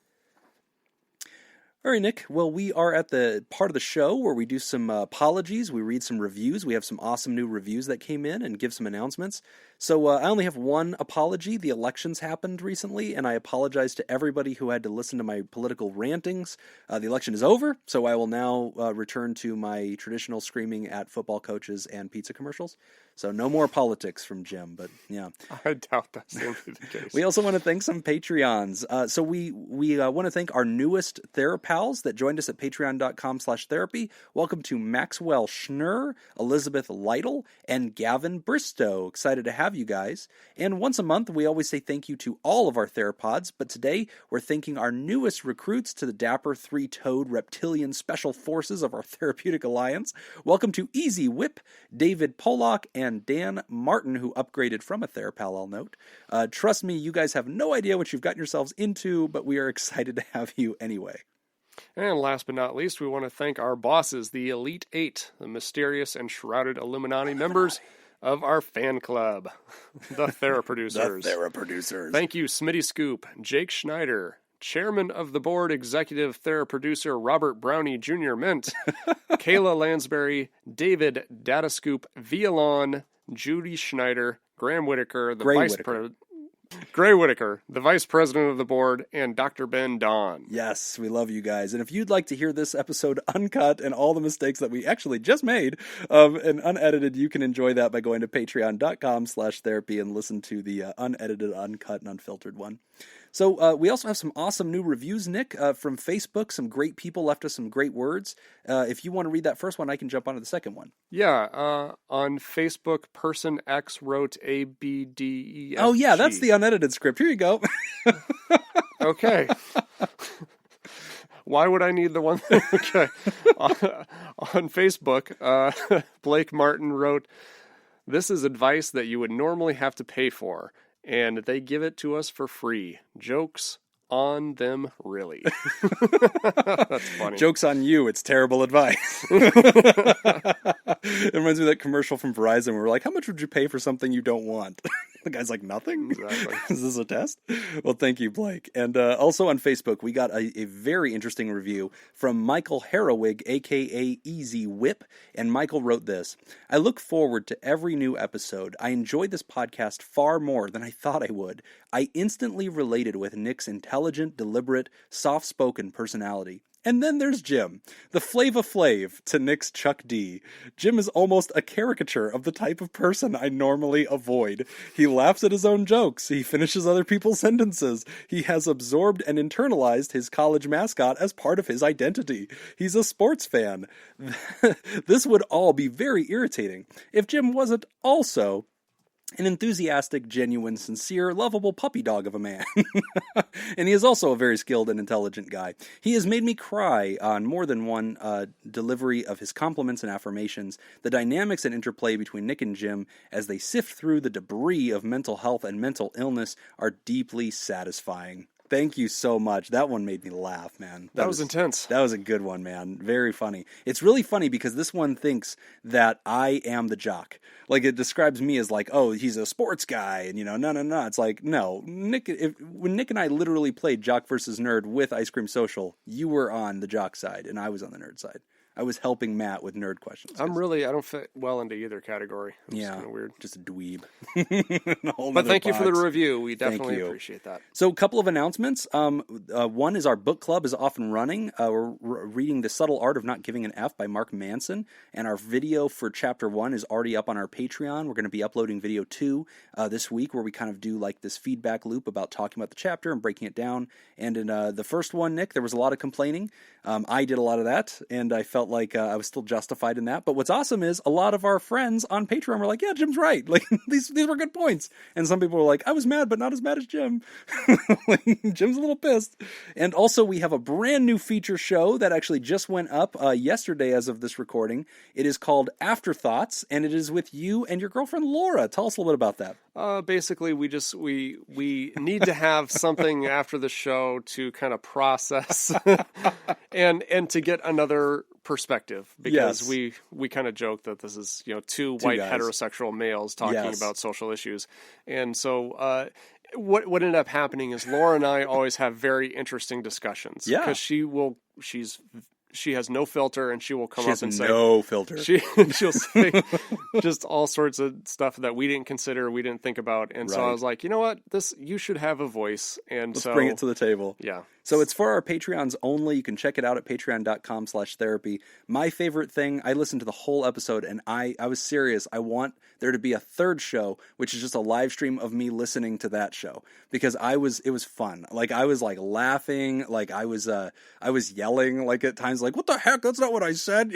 Speaker 2: All right, Nick. Well, we are at the part of the show where we do some apologies. We read some reviews. We have some awesome new reviews that came in and give some announcements. So I only have one apology. The elections happened recently, and I apologize to everybody who had to listen to my political rantings. The election is over, so I will now return to my traditional screaming at football coaches and pizza commercials. So no more politics from Jim, but yeah.
Speaker 1: I doubt that's going to be the case.
Speaker 2: We also want to thank some Patreons. So we want to thank our newest TheraPals that joined us at patreon.com/therapy. Welcome to Maxwell Schnurr, Elizabeth Lytle, and Gavin Bristow. Excited to have you guys. And once a month, we always say thank you to all of our Therapods, but today we're thanking our newest recruits to the dapper three-toed reptilian special forces of our therapeutic alliance. Welcome to Easy Whip, David Pollock, and Dan Martin, who upgraded from a TheraPal, I'll note. Trust me, you guys have no idea what you've gotten yourselves into, but we are excited to have you anyway.
Speaker 1: And last but not least, we want to thank our bosses, the Elite Eight, the mysterious and shrouded Illuminati members of our fan club, the Theraproducers.
Speaker 2: The Theraproducers.
Speaker 1: Thank you, Smitty Scoop, Jake Schneider, Chairman of the Board, Executive Theraproducer Robert Brownie Jr. Mint, Kayla Lansbury, David Datascoop Vialon, Judy Schneider, Graham Whittaker, Grae Whittaker, the Vice President of the Board, and Dr. Ben Don.
Speaker 2: Yes, we love you guys. And if you'd like to hear this episode uncut and all the mistakes that we actually just made and unedited, you can enjoy that by going to patreon.com/therapy and listen to the unedited, uncut, and unfiltered one. So we also have some awesome new reviews, Nick, from Facebook. Some great people left us some great words. If you want to read that first one, I can jump onto the second one.
Speaker 1: Yeah, on Facebook, Person X wrote ABDEFG.
Speaker 2: Oh, yeah, that's the unedited script. Here you go.
Speaker 1: Okay. Why would I need the one? Okay. On Facebook, Blake Martin wrote, "This is advice that you would normally have to pay for, and they give it to us for free. Jokes on them, really." That's funny.
Speaker 2: Joke's on you. It's terrible advice. It reminds me of that commercial from Verizon where we're like, how much would you pay for something you don't want? The guy's like, nothing?
Speaker 1: Exactly.
Speaker 2: Is this a test? Well, thank you, Blake. And also on Facebook, we got a very interesting review from Michael Harrowig, a.k.a. Easy Whip. And Michael wrote this: "I look forward to every new episode. I enjoyed this podcast far more than I thought I would. I instantly related with Nick's intelligent, deliberate, soft-spoken personality. And then there's Jim, the Flava Flav to Nick's Chuck D. Jim is almost a caricature of the type of person I normally avoid. He laughs at his own jokes. He finishes other people's sentences. He has absorbed and internalized his college mascot as part of his identity. He's a sports fan. This would all be very irritating if Jim wasn't also an enthusiastic, genuine, sincere, lovable puppy dog of a man. And he is also a very skilled and intelligent guy. He has made me cry on more than one delivery of his compliments and affirmations. The dynamics and interplay between Nick and Jim as they sift through the debris of mental health and mental illness are deeply satisfying." Thank you so much. That one made me laugh, man.
Speaker 1: That was intense.
Speaker 2: That was a good one, man. Very funny. It's really funny because this one thinks that I am the jock. Like, it describes me as like, oh, he's a sports guy, and no. It's like, no. When Nick and I literally played Jock versus Nerd with Ice Cream Social, you were on the jock side, and I was on the nerd side. I was helping Matt with nerd questions. I don't fit well into either category. It's kind of weird. Just a dweeb.
Speaker 1: But thank you for the review. We definitely appreciate that.
Speaker 2: So a couple of announcements. One is our book club is off and running. We're reading The Subtle Art of Not Giving an F by Mark Manson. And our video for chapter 1 is already up on our Patreon. We're going to be uploading video 2 this week, where we kind of do like this feedback loop about talking about the chapter and breaking it down. And in the first one, Nick, there was a lot of complaining. I did a lot of that, and I felt like I was still justified in that. But what's awesome is a lot of our friends on Patreon were like, yeah, Jim's right. Like, these were good points. And some people were like, I was mad, but not as mad as Jim. Like, Jim's a little pissed. And also, we have a brand new feature show that actually just went up yesterday as of this recording. It is called Afterthoughts, and it is with you and your girlfriend, Laura. Tell us a little bit about that.
Speaker 1: Basically, we need to have something after the show to kind of process and to get another perspective, because we kind of joke that this is two white guys, heterosexual males talking about social issues. And so what ended up happening is Laura and I always have very interesting discussions, because she has no filter, and she will come up and say
Speaker 2: no filter.
Speaker 1: She'll say just all sorts of stuff that we didn't consider, we didn't think about. And so I was like, you know what, you should have a voice. And
Speaker 2: let's bring it to the table.
Speaker 1: Yeah.
Speaker 2: So it's for our Patreons only. You can check it out at patreon.com/therapy. My favorite thing, I listened to the whole episode, and I was serious. I want there to be a third show, which is just a live stream of me listening to that show, because it was fun. Like, I was like laughing, like I was yelling, like at times, like, what the heck? That's not what I said.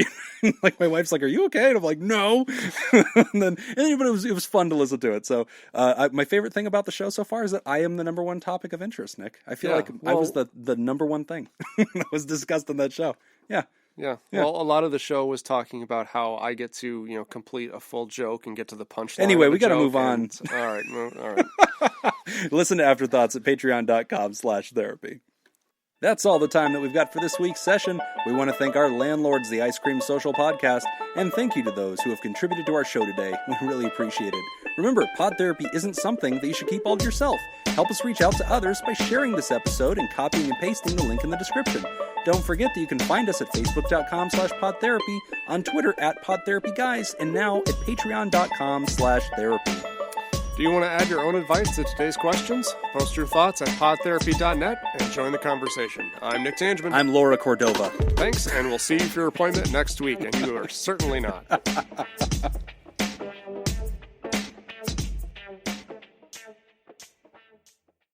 Speaker 2: Like, my wife's like, are you okay? And I'm like, no. But it was fun to listen to it. So my favorite thing about the show so far is that I am the number one topic of interest, Nick. I feel like I was the number one thing that was discussed in that show. Yeah.
Speaker 1: Well, a lot of the show was talking about how I get to, complete a full joke and get to the punchline.
Speaker 2: Anyway, we got to move on.
Speaker 1: All right.
Speaker 2: Listen to Afterthoughts at patreon.com/therapy. That's all the time that we've got for this week's session. We want to thank our landlords, the Ice Cream Social Podcast, and thank you to those who have contributed to our show today. We really appreciate it. Remember, pod therapy isn't something that you should keep all to yourself. Help us reach out to others by sharing this episode and copying and pasting the link in the description. Don't forget that you can find us at facebook.com/podtherapy, on Twitter at PodTherapyGuys, and now at patreon.com/therapy.
Speaker 1: Do you want to add your own advice to today's questions? Post your thoughts at podtherapy.net and join the conversation. I'm Nick Tangeman.
Speaker 2: I'm Laura Cordova.
Speaker 1: Thanks, and we'll see you for your appointment next week, and you are certainly not.